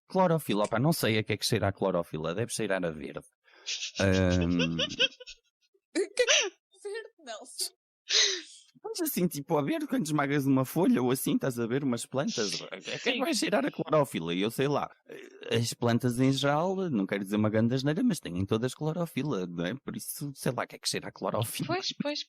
Clorofila, não sei a que é que cheira a clorofila, deve cheirar a verde. Verde, Nelson. Mas assim, tipo, a ver quando esmagas uma folha ou assim, estás a ver umas plantas, é que vai cheirar a clorofila? E eu sei lá, as plantas em geral, não quero dizer uma grande asneira, mas têm todas clorofila, não é? Por isso, sei lá, o que é que cheira a clorofila? Pois.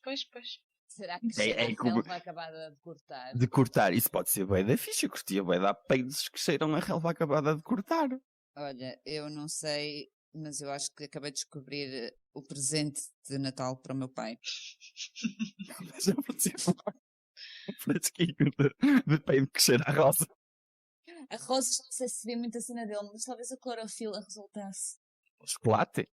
Será que cheira a relva acabada de cortar? De cortar, isso pode ser bué da ficha, eu curtia bué de peidos que cheiram a relva acabada de cortar. Olha, eu não sei, mas eu acho que acabei de descobrir o presente de Natal para o meu pai. Já vou dizer um fresquinho de peido que cheira a rosa. A rosa não sei se vê muito a cena dele, mas talvez a clorofila resultasse. O chocolate?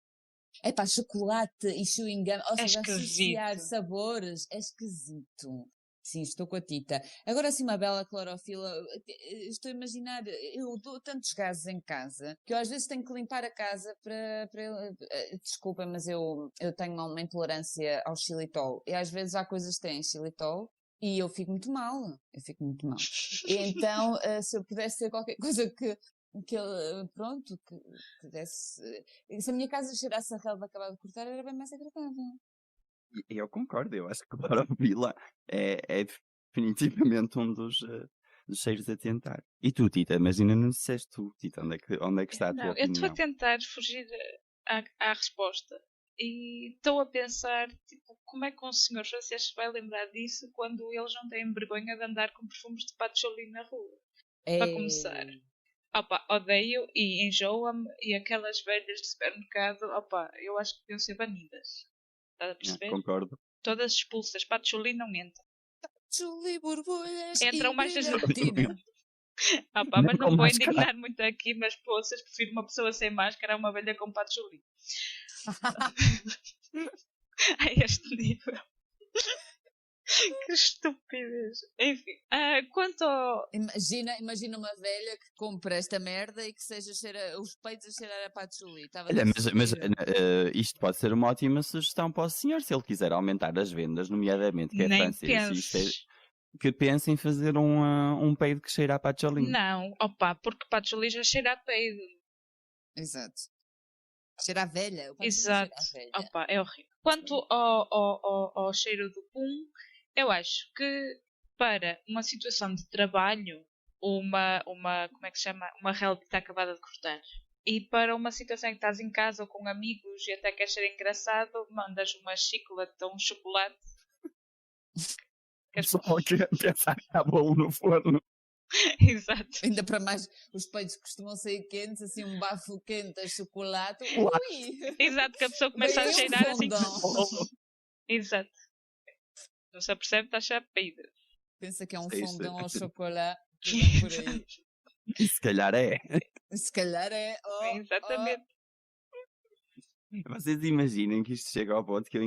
É pá, chocolate e chewing gum, ou seja, esquisito. associar sabores, é esquisito. Sim, estou com a Tita. Agora assim, uma bela clorofila, estou a imaginar, eu dou tantos gases em casa, que eu às vezes tenho que limpar a casa para desculpem, mas eu tenho uma intolerância ao xilitol, e às vezes há coisas que têm xilitol, e eu fico muito mal, E então, se eu pudesse ter qualquer coisa que ele, pronto, que desse, se a minha casa cheirasse a relva acabada de cortar, era bem mais agradável. Eu concordo, eu acho que o clorofila é definitivamente um dos cheiros a tentar. E tu, Tita, mas ainda não disseste tu, Tita, onde é que está a tua Não, eu estou opinião? a tentar fugir à resposta. E estou a pensar, tipo, como é que um senhor francês se vai lembrar disso quando eles não têm vergonha de andar com perfumes de patchouli na rua? Para começar. Opa, odeio e enjoa-me, e aquelas velhas de supermercado, opa, eu acho que deviam ser banidas. Estás a perceber? Concordo. Todas expulsas. Patchouli não entra. Patchouli, borbulhas Entram e mais as brilhantina. Opa, mas não com vou máscara. indignar muito aqui, mas poças, prefiro uma pessoa sem máscara a uma velha com patchouli. A este nível. Que estupidez. Enfim, quanto ao... Imagina uma velha que compra esta merda e que seja os peitos a cheirar a patchouli. Olha, mas isto pode ser uma ótima sugestão para o senhor, se ele quiser aumentar as vendas, nomeadamente que é Nem francês, isto penses. que pense em fazer um peido que cheira a patchouli. Não, opa, porque patchouli já cheira a peido. Exato. Cheira a velha. Exato. Cheira a velha. Opa, é horrível. Quanto ao cheiro do pum, eu acho que para uma situação de trabalho, como é que se chama? Uma relva que está acabada de cortar. E para uma situação em que estás em casa ou com amigos e até queres ser engraçado, mandas uma chiclete ou um chocolate. Só que pensar que há bolo no forno. Exato. Ainda para mais, os peitos costumam sair quentes, assim um bafo quente a chocolate. Ui! Exato, que a pessoa começa Bem, a cheirar assim. fondant. Exato. Não se apercebe, está a cheirar peida. Pensa que é um Sim, fondant sim. ao chocolate que vem por aí. E se calhar é. Se calhar é. Exatamente. Vocês imaginem que isto chega ao ponto que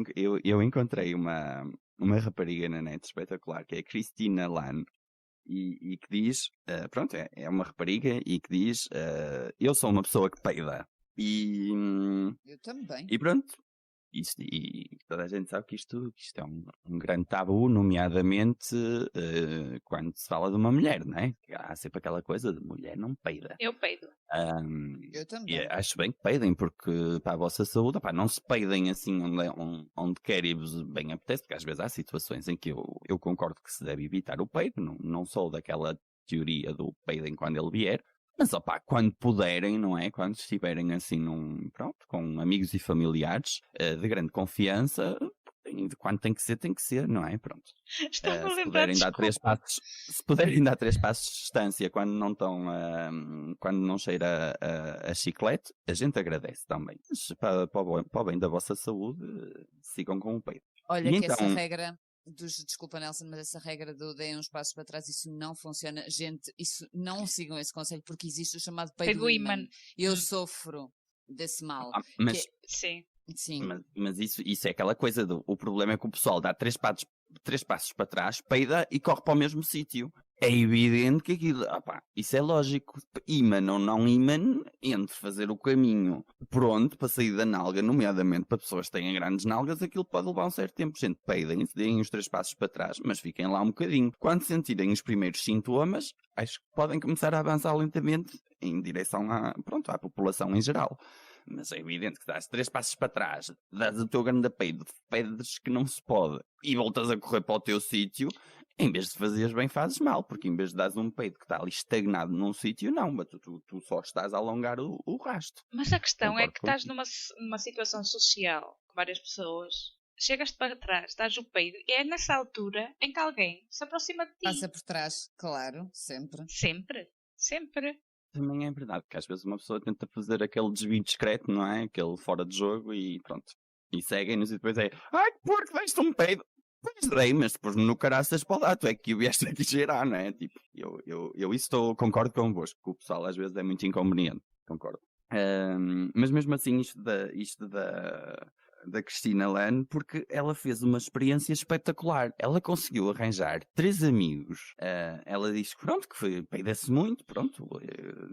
eu encontrei uma rapariga na net espetacular, que é a Cristina Lan, e que diz, pronto, é uma rapariga e que diz, eu sou uma pessoa que peida. Eu também. E pronto. E toda a gente sabe que isto é um grande tabu, nomeadamente quando se fala de uma mulher, não é? Há sempre aquela coisa de mulher não peida. Eu peido. Eu também. E acho bem que peidem, porque para a vossa saúde, não se peidem assim onde quer e vos bem apetece, porque às vezes há situações em que eu concordo que se deve evitar o peido, não sou daquela teoria do peidem quando ele vier, mas quando puderem, não é? Quando estiverem assim com amigos e familiares de grande confiança, quando tem que ser, não é? Pronto. Estava a Se lembrar, puderem dar 3 desculpa. passos, se puderem dar 3 passos de distância quando não estão, quando não cheira a chiclete, a gente agradece também. Mas para o bem da vossa saúde, sigam com o peito. Olha E que essa então, regra desculpa Nelson, mas essa regra do deem uns passos para trás, isso não funciona. Gente, isso não sigam esse conselho porque existe o chamado peido Peido imã. imã. Eu sofro desse mal. mas, Sim. Sim. mas isso é aquela coisa o problema é que o pessoal dá 3 passos para trás, peida e corre para o mesmo sítio. É evidente que aquilo, isso é lógico. Imã ou não imã, entre fazer o caminho pronto para sair da nalga, nomeadamente para pessoas que têm grandes nalgas, aquilo pode levar um certo tempo. Gente, peidem, deem os 3 passos para trás, mas fiquem lá um bocadinho. Quando sentirem os primeiros sintomas, acho que podem começar a avançar lentamente em direção à população em geral. Mas é evidente que dás 3 passos para trás, dás o teu grande peido, pedes que não se pode e voltas a correr para o teu sítio, em vez de fazeres bem fazes mal, porque em vez de dares um peido que está ali estagnado num sítio, não, mas tu só estás a alongar o rasto. Mas a questão é Concordo que estás numa situação social com várias pessoas, chegas-te para trás, dás o peido e é nessa altura em que alguém se aproxima de ti. Passa por trás, claro, sempre. Sempre. Também é verdade, que às vezes uma pessoa tenta fazer aquele desvio discreto, não é? Aquele fora de jogo e pronto. E seguem-nos e depois ai, que porco, deste um peido. Pois dei, mas depois no caraças para lá, tu é que o vieste aqui cheirar, não é? Tipo, eu concordo convosco, que o pessoal às vezes é muito inconveniente, concordo. Mas mesmo assim, isto da Cristina Lane, porque ela fez uma experiência espetacular. Ela conseguiu arranjar 3 amigos. Ela disse que pronto, que peida-se muito, pronto,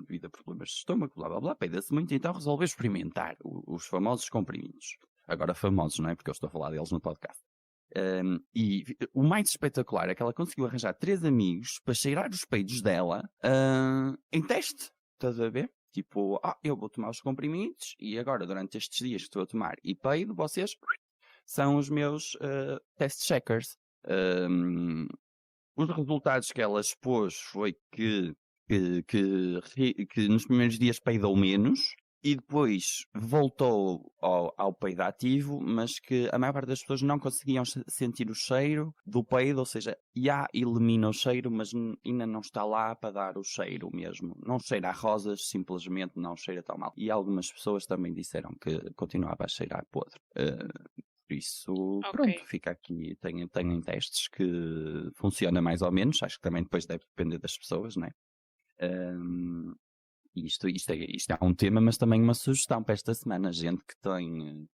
devido a problemas de estômago, blá blá blá, peida-se muito, então resolveu experimentar os famosos comprimidos. Agora famosos, não é? Porque eu estou a falar deles no podcast. E o mais espetacular é que ela conseguiu arranjar 3 amigos para cheirar os peidos dela em teste. Estás a ver? Tipo, eu vou tomar os comprimidos e agora, durante estes dias que estou a tomar e peido, vocês são os meus test checkers. Os resultados que ela expôs foi que nos primeiros dias peidou menos e depois voltou ao peido ativo, mas que a maior parte das pessoas não conseguiam sentir o cheiro do peido, ou seja, elimina o cheiro, mas ainda não está lá para dar o cheiro mesmo. Não cheira a rosas, simplesmente não cheira tão mal. E algumas pessoas também disseram que continuava a cheirar podre. Por isso, pronto, fica aqui. Tenho testes que funciona mais ou menos. Acho que também depois deve depender das pessoas, não é? Isto é um tema, mas também uma sugestão para esta semana. Gente que tem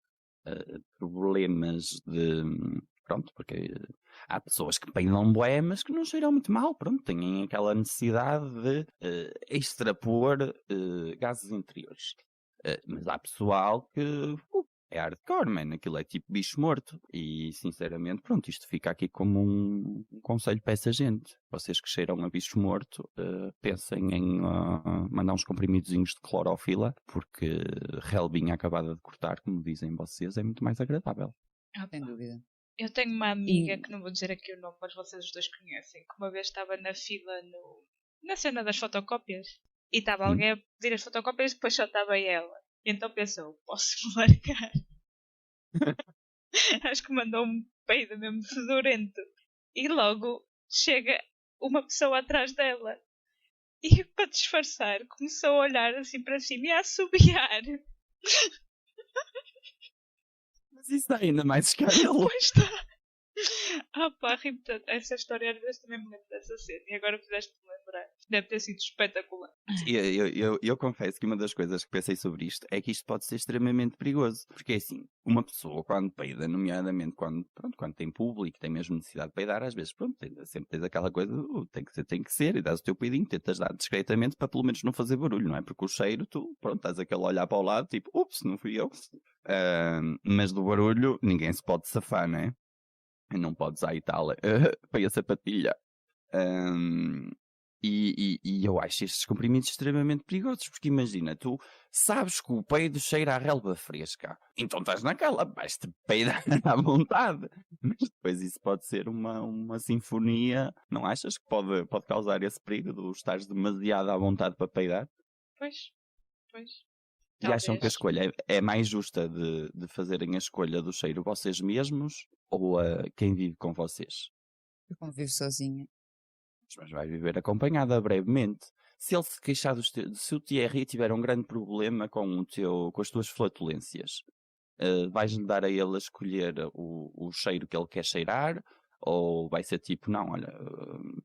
problemas de... Pronto, porque há pessoas que peidam bué, mas que não cheiram muito mal. Pronto, têm aquela necessidade de extrapor gases interiores. Mas há pessoal que... é hardcore, man. Aquilo é tipo bicho morto. E, sinceramente, pronto, isto fica aqui como um conselho para essa gente. Vocês que cheiram a bicho morto, pensem em mandar uns comprimidozinhos de clorofila, porque relvinha acabada de cortar, como dizem vocês, é muito mais agradável. Sem dúvida. Eu tenho uma amiga, que não vou dizer aqui o nome, mas vocês os dois conhecem, que uma vez estava na fila na cena das fotocópias. E estava alguém a pedir as fotocópias e depois só estava ela. E então pensou, posso largar? Acho que mandou um peido mesmo fedorento. E logo chega uma pessoa atrás dela. E para disfarçar, começou a olhar assim para cima e a assobiar. Mas isso dá ainda mais escândalo. Pois está. Pá, ri-me tanto. Essa história às vezes também me lembro dessa cena. E agora fizeste-me lembrar. Deve ter sido espetacular. Eu confesso que uma das coisas que pensei sobre isto é que isto pode ser extremamente perigoso. Porque é assim, uma pessoa quando peida, nomeadamente quando tem público, tem mesmo necessidade de peidar, às vezes, sempre tens aquela coisa, tem que ser, e dás o teu peidinho, tentas dar discretamente para pelo menos não fazer barulho, não é? Porque o cheiro, estás aquele a olhar para o lado, tipo, ups, não fui eu. Mas do barulho, ninguém se pode safar, não é? Não podes à Itália, para a sapatilha. E eu acho estes comprimidos extremamente perigosos, porque imagina, tu sabes que o peido cheira a relva fresca, então estás naquela, vais-te peidar à vontade, mas depois isso pode ser uma sinfonia, não achas que pode causar esse perigo de estares demasiado à vontade para peidar? Pois. E acham que a Talvez. escolha é mais justa de fazerem a escolha do cheiro vocês mesmos ou quem vive com vocês? Eu convivo sozinha. Mas vai viver acompanhada brevemente. Se ele se queixar se o Thierry tiver um grande problema com as tuas flatulências, vais-lhe dar a ele a escolher o cheiro que ele quer cheirar? Ou vai ser tipo, não, olha,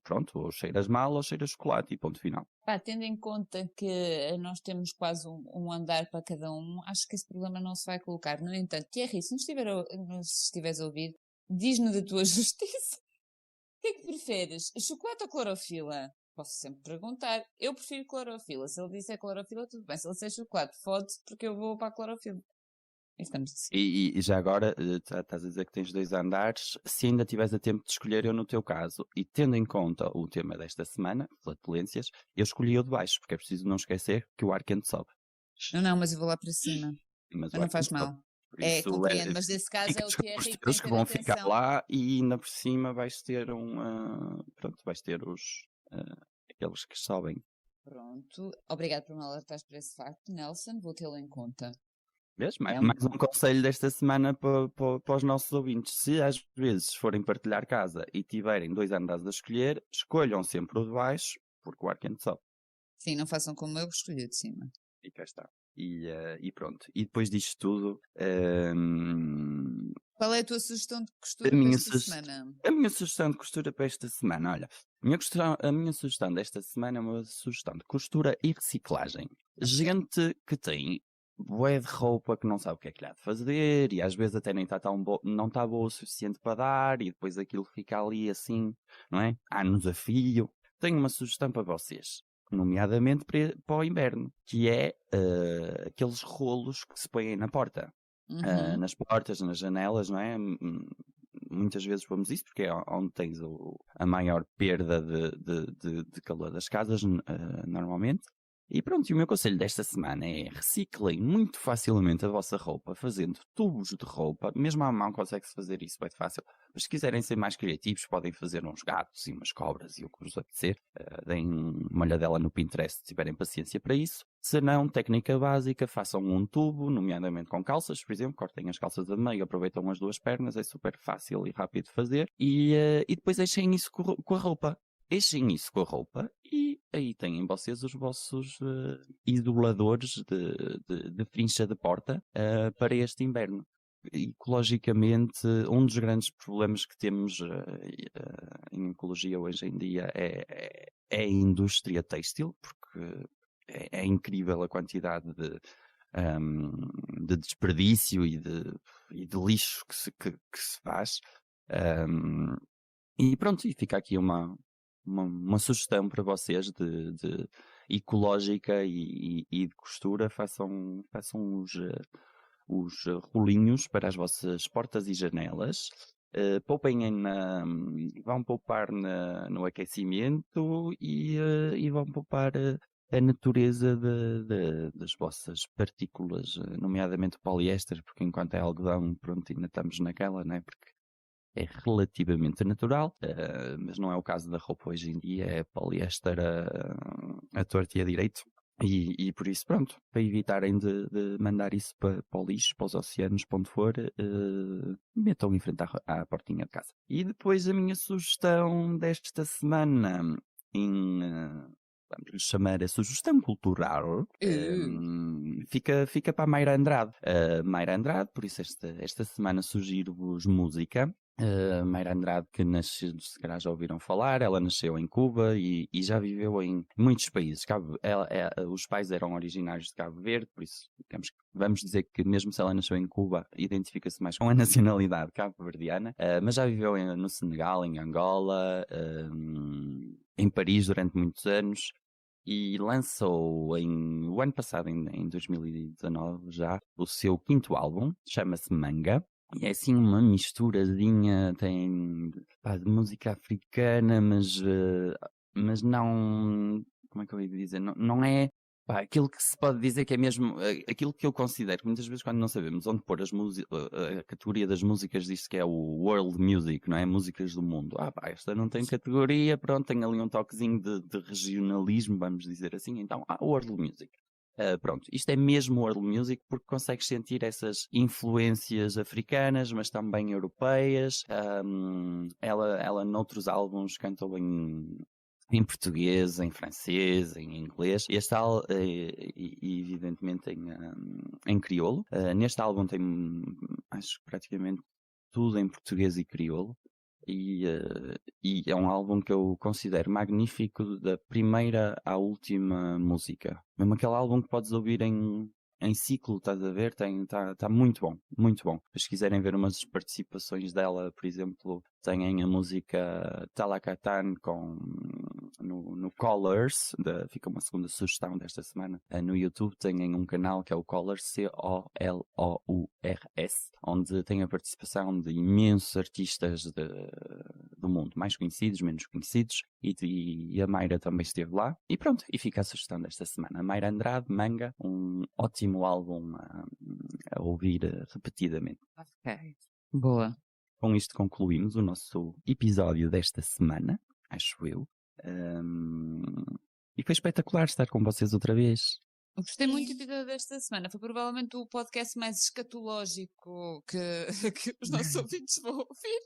pronto, ou cheiras mal ou cheiras chocolate e ponto final. Pá, tendo em conta que nós temos quase um andar para cada um, acho que esse problema não se vai colocar. No entanto, Thierry, se nos estiveres a ouvir, diz-nos da tua justiça. O que é que preferes? Chocolate ou clorofila? Posso sempre perguntar. Eu prefiro clorofila. Se ele disser clorofila, tudo bem. Se ele disser chocolate, fode-se porque eu vou para a clorofila. Estamos assim. E já agora, estás a dizer que tens 2 andares, se ainda tiveres a tempo de escolher, eu no teu caso, e tendo em conta o tema desta semana, flatulências, eu escolhi o de baixo, porque é preciso não esquecer que o ar quente sobe. Não, mas eu vou lá para cima. Mas Não faz mal. Compreendo, mas nesse caso é o Thierry que tem que vão que ter ficar atenção. lá e ainda por cima vais ter pronto, vais ter aqueles que sobem. Pronto. Obrigado por me alertares para esse facto, Nelson. Vou tê-lo em conta. Mesmo? É Mais um conselho desta semana para os nossos ouvintes. Se às vezes forem partilhar casa e tiverem 2 andares a escolher, escolham sempre o de baixo, porque o ar quente sobe. Sim, não façam como eu, escolhi o de cima. E cá está. E pronto. E depois disto tudo, Qual é a tua sugestão de costura A minha para esta semana? a minha sugestão de costura para esta semana, olha, a minha sugestão desta semana é uma sugestão de costura e reciclagem. Gente que tem bué de roupa que não sabe o que é que lhe há de fazer e às vezes até nem está não está boa o suficiente para dar e depois aquilo fica ali assim, não é? Anos a fio. Tenho uma sugestão para vocês, nomeadamente para o inverno, que é aqueles rolos que se põem na porta. Nas portas, nas janelas, não é? Muitas vezes vamos isso porque é onde tens a maior perda de calor das casas, normalmente. E pronto, e o meu conselho desta semana é reciclem muito facilmente a vossa roupa, fazendo tubos de roupa. Mesmo à mão consegue-se fazer isso, é fácil. Mas se quiserem ser mais criativos, podem fazer uns gatos e umas cobras e o que vos apetecer. Deem uma olhadela no Pinterest se tiverem paciência para isso. Se não, técnica básica, façam um tubo, nomeadamente com calças, por exemplo, cortem as calças a meio, aproveitam as 2 pernas, é super fácil e rápido de fazer. E depois deixem isso com a roupa. Enchem isso com a roupa e aí têm vocês os vossos isoladores de trincha de porta para este inverno. Ecologicamente, um dos grandes problemas que temos em ecologia hoje em dia é a indústria têxtil, porque é incrível a quantidade de desperdício e de lixo que se faz. E pronto, e fica aqui uma sugestão para vocês de ecológica e de costura. Façam os rolinhos para as vossas portas e janelas. Vão poupar no aquecimento e vão poupar a natureza das vossas partículas, nomeadamente o poliéster, porque enquanto é algodão, pronto, ainda estamos naquela, não é? Porque é relativamente natural, mas não é o caso da roupa hoje em dia, é poliéster a torto e a direito. E por isso, pronto, para evitarem de mandar isso para o lixo, para os oceanos, para onde for, metam em frente à portinha de casa. E depois a minha sugestão desta semana, vamos lhe chamar a sugestão cultural, fica para a Mayra Andrade. Mayra Andrade, por isso esta semana sugiro-vos música. Mayra Andrade, que nasceu, se calhar já ouviram falar, ela nasceu em Cuba e já viveu em muitos países. Os pais eram originários de Cabo Verde, por isso vamos dizer que mesmo se ela nasceu em Cuba, identifica-se mais com a nacionalidade cabo-verdiana, mas já viveu no Senegal, em Angola, em Paris durante muitos anos. E lançou o ano passado, em 2019 já, o seu 5º álbum, chama-se Manga. E é assim uma misturazinha de música africana, mas não, como é que eu ia dizer, não é aquilo que se pode dizer que é mesmo, aquilo que eu considero, que muitas vezes quando não sabemos onde pôr a categoria das músicas diz que é o world music, não é? Músicas do mundo. Esta não tem categoria, pronto, tem ali um toquezinho de regionalismo, vamos dizer assim, então, world music. Pronto, isto é mesmo world music porque consegues sentir essas influências africanas, mas também europeias. Ela noutros álbuns cantou em português, em francês, em inglês. Este álbum, evidentemente, em crioulo. Neste álbum tem, acho que praticamente tudo em português e crioulo. E é um álbum que eu considero magnífico da primeira à última música. Mesmo aquele álbum que podes ouvir em ciclo, estás a ver? Tá muito bom, muito bom. Se quiserem ver umas participações dela, por exemplo, têm a música Talakatan no Colors, fica uma segunda sugestão desta semana. No YouTube têm um canal que é o Colors, COLOURS, onde tem a participação de imensos artistas do mundo, mais conhecidos, menos conhecidos, e a Mayra também esteve lá. E pronto, e fica a sugestão desta semana. Mayra Andrade, Manga, um ótimo álbum a ouvir repetidamente. Ok. Boa. Com isto concluímos o nosso episódio desta semana, acho eu. E foi espetacular estar com vocês outra vez. Eu gostei muito do episódio desta semana. Foi provavelmente o podcast mais escatológico que os nossos ouvintes vão ouvir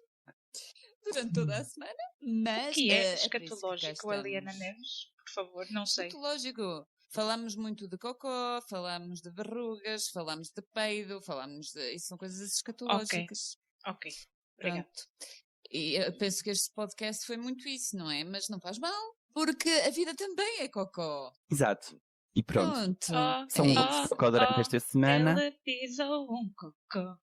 durante toda a semana. Mas, O que é por isso que cá escatológico, Eliana estamos. Neves? Por favor, não sei. Escatológico. Falamos muito de cocó, falamos de verrugas, falamos de peido, isso são coisas escatológicas. Ok, obrigada. Pronto. E eu penso que este podcast foi muito isso, não é? Mas não faz mal, porque a vida também é cocó. Exato. E pronto. Pronto. São É muitos isso. cocó durante esta semana. Ela pisou um cocó.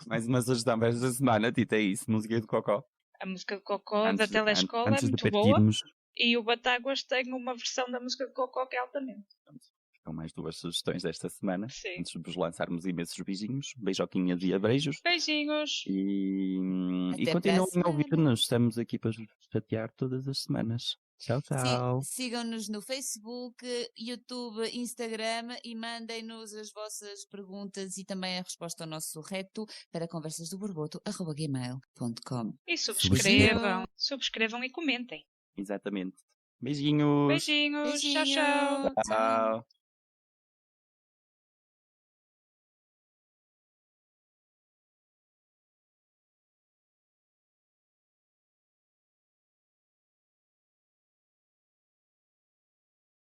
Mais uma sugestão para esta semana, Tita, é isso, música de cocó. A música de cocó da telescola é Antes de muito boa. partirmos, E o Batáguas tem uma versão da música de cocó que é altamente. ficam mais duas sugestões desta semana. Sim. Antes de vos lançarmos imensos beijinhos, beijoquinhas e abreijos. Beijinhos. E Até continuem para a a ouvir-nos, estamos aqui para vos chatear todas as semanas. Tchau, tchau. Sigam-nos no Facebook, YouTube, Instagram e mandem-nos as vossas perguntas e também a resposta ao nosso reto para conversasdoborboto@gmail.com. E subscrevam e comentem. Exatamente. Beijinhos. Beijinhos. Tchau, tchau. Tchau.